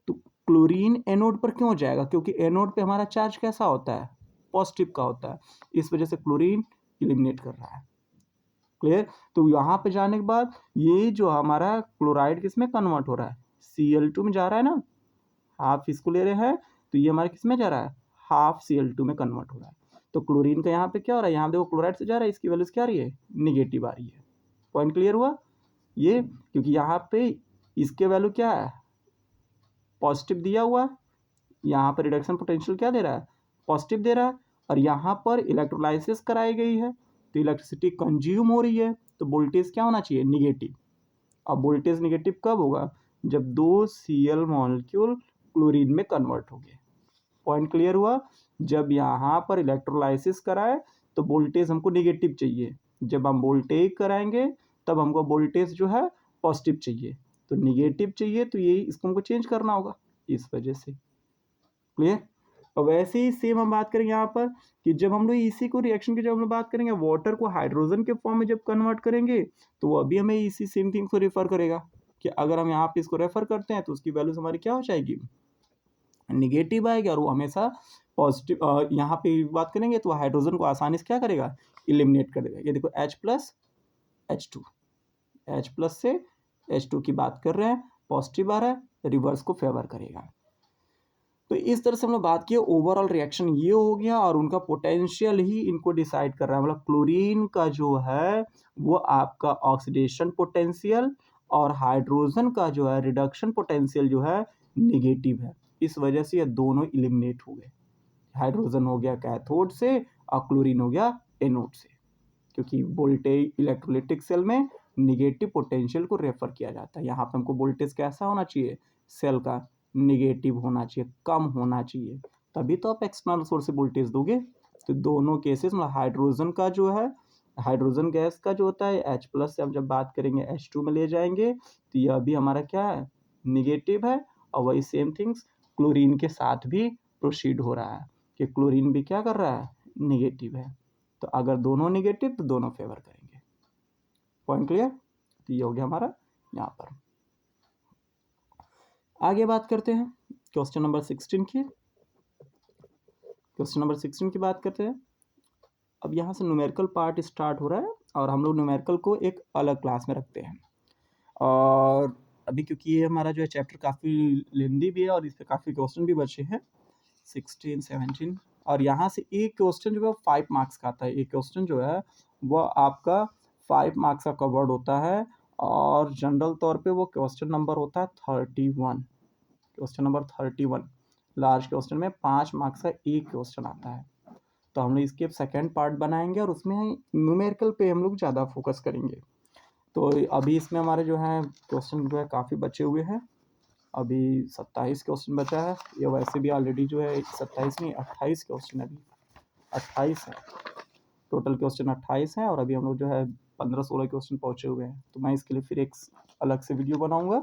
तो क्लोरीन एनोड पर क्यों जाएगा, क्योंकि एनोड पे हमारा चार्ज कैसा होता है, पॉजिटिव का होता है, इस वजह से क्लोरीन एलिमिनेट कर रहा है। क्लियर। तो यहाँ पे जाने के बाद ये जो हमारा क्लोराइड किसमें कन्वर्ट हो रहा है, Cl2 में जा रहा है ना, हाफ इसको ले रहे हैं, तो ये हमारे किसमें जा रहा है, हाफ Cl2 में कन्वर्ट हो रहा है। तो क्लोरीन का यहाँ पे क्या हो रहा है, यहाँ देखो क्लोराइड से जा रहा है, इसकी वैल्यूज क्या आ रही है, निगेटिव आ रही है। पॉइंट क्लियर हुआ ये, क्योंकि यहाँ पे इसके वैल्यू क्या है, पॉजिटिव दिया हुआ है, यहाँ पर रिडक्शन पोटेंशियल क्या दे रहा है, पॉजिटिव दे रहा है, और यहाँ पर इलेक्ट्रोलाइसिस कराई गई है तो इलेक्ट्रिसिटी कंज्यूम हो रही है, तो वोल्टेज क्या होना चाहिए, निगेटिव। अब वोल्टेज निगेटिव कब होगा, जब 2 Cl मॉलिक्यूल क्लोरीन में कन्वर्ट हो गए। पॉइंट क्लियर हुआ। जब यहाँ पर इलेक्ट्रोलाइसिस कराए तो वोल्टेज हमको निगेटिव चाहिए, जब हम वोल्टेज कराएंगे तब हमको वोल्टेज जो है पॉजिटिव चाहिए, तो निगेटिव चाहिए, तो ये इसको हमको चेंज करना होगा, इस वजह से। क्लियर। और वैसे ही सेम हम बात करेंगे यहाँ पर कि जब हम लोग इसी को रिएक्शन की जब हम लोग बात करेंगे वाटर को हाइड्रोजन के फॉर्म में जब कन्वर्ट करेंगे, तो वो अभी हमें इसी सेम थिंग को रेफर करेगा कि अगर हम यहाँ पे इसको रेफर करते हैं तो उसकी वैल्यूज हमारी क्या हो जाएगी, निगेटिव आएगी, और वो हमेशा पॉजिटिव, यहाँ पे बात करेंगे तो हाइड्रोजन को आसानी से क्या करेगा, इलिमिनेट कर देगा। ये देखो H+H2, H+ से H2 की बात कर रहे हैं, पॉजिटिव आ रहा है, रिवर्स को फेवर करेगा। तो इस तरह से हम लोग बात किए, ओवरऑल रिएक्शन ये हो गया, और उनका पोटेंशियल ही इनको डिसाइड कर रहा है। मतलब क्लोरीन का जो है वो आपका ऑक्सीडेशन पोटेंशियल, और हाइड्रोजन का जो है रिडक्शन पोटेंशियल जो है निगेटिव है। इस वजह से ये दोनों इलिमिनेट हो गए, हाइड्रोजन हो गया कैथोड से और क्लोरीन हो गया एनोड से, क्योंकि वोल्टेज इलेक्ट्रोलिटिक सेल में निगेटिव पोटेंशियल को रेफर किया जाता है। यहाँ पे हमको वोल्टेज कैसा होना चाहिए, सेल का निगेटिव होना चाहिए, कम होना चाहिए, तभी तो आप एक्सटर्नल सोर्स से वोल्टेज दोगे। तो दोनों केसेस में हाइड्रोजन का जो है, हाइड्रोजन गैस का जो होता है H+ से हम जब बात करेंगे H2 में ले जाएंगे, तो यह भी हमारा क्या है, निगेटिव है। और वही सेम थिंग्स क्लोरीन के साथ भी प्रोसीड हो रहा है कि क्लोरीन भी क्या कर रहा है, निगेटिव है। तो अगर दोनों निगेटिव तो दोनों फेवर करेंगे। Point clear. तो ये हो गया हमारा यहाँ पर। आगे बात करते हैं क्वेश्चन नंबर 16 की। क्वेश्चन नंबर 16 की बात करते हैं। अब यहाँ से न्यूमेरिकल पार्ट स्टार्ट हो रहा है, और हम लोग न्यूमेरिकल को एक अलग क्लास में रखते हैं। और अभी क्योंकि ये हमारा जो है चैप्टर काफ़ी लेंदी भी है और इस पर काफ़ी क्वेश्चन भी बचे हैं, 16, 17, और यहाँ से एक क्वेश्चन जो है 5 मार्क्स का आता है। एक क्वेश्चन जो है वो आपका 5 मार्क्स का कवर्ड होता है और जनरल तौर पे वो क्वेश्चन नंबर होता है 31। क्वेश्चन नंबर 31 लार्ज क्वेश्चन में 5 मार्क्स का एक क्वेश्चन आता है। तो हम लोग इसके सेकेंड पार्ट बनाएंगे और उसमें न्यूमेरिकल पे हम लोग ज़्यादा फोकस करेंगे। तो अभी इसमें हमारे जो है क्वेश्चन जो है काफ़ी बचे हुए हैं। अभी 27 क्वेश्चन बचा है। ये वैसे भी ऑलरेडी जो है 27 नहीं 28 क्वेश्चन है, अभी 28 है। टोटल क्वेश्चन 28 है और अभी हम लोग जो है 15-16 क्वेश्चन पहुँचे हुए हैं। तो मैं इसके लिए फिर एक अलग से वीडियो बनाऊँगा।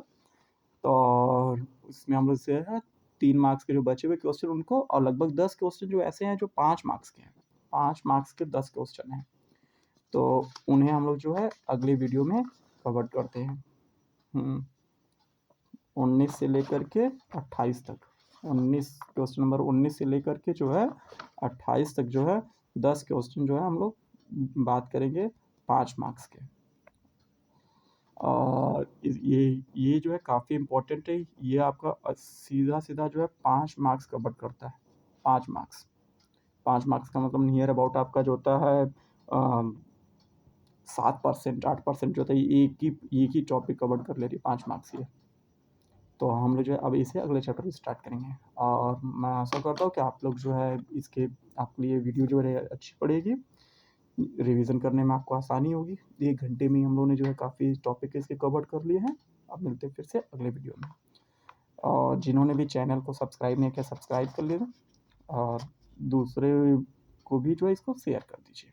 तो और इसमें हम लोग से है 3 मार्क्स के जो बचे हुए क्वेश्चन उनको, और लगभग 10 क्वेश्चन जो ऐसे हैं जो 5 मार्क्स के हैं। 5 मार्क्स के 10 क्वेश्चन हैं। तो उन्हें हम लोग जो है अगले वीडियो में कवर करते हैं। 19 से लेकर के 28 तक, 19 क्वेश्चन नंबर 19 से लेकर के जो है 28 तक जो है 10 क्वेश्चन जो है हम लोग बात करेंगे 5 मार्क्स के। और ये जो है काफ़ी इम्पोर्टेंट है। ये आपका सीधा सीधा जो है 5 मार्क्स कवर करता है। 5 मार्क्स, 5 मार्क्स का मतलब नियर अबाउट आपका जो होता है 7% 8% जो होता है एक ही टॉपिक कवर कर ले रही है 5 मार्क्स ये। तो हम लोग जो है अब इसे अगले चैप्टर में स्टार्ट करेंगे और मैं आशा करता हूँ कि आप लोग जो है इसके आपके लिए वीडियो जो है अच्छी पड़ेगी, रिवीजन करने में आपको आसानी होगी। 1 घंटे में हम लोगों ने जो है काफ़ी टॉपिक इसके कवर कर लिए हैं। अब मिलते हैं फिर से अगले वीडियो में। और जिन्होंने भी चैनल को सब्सक्राइब नहीं किया सब्सक्राइब कर लेना और दूसरे को भी जो है इसको शेयर कर दीजिए।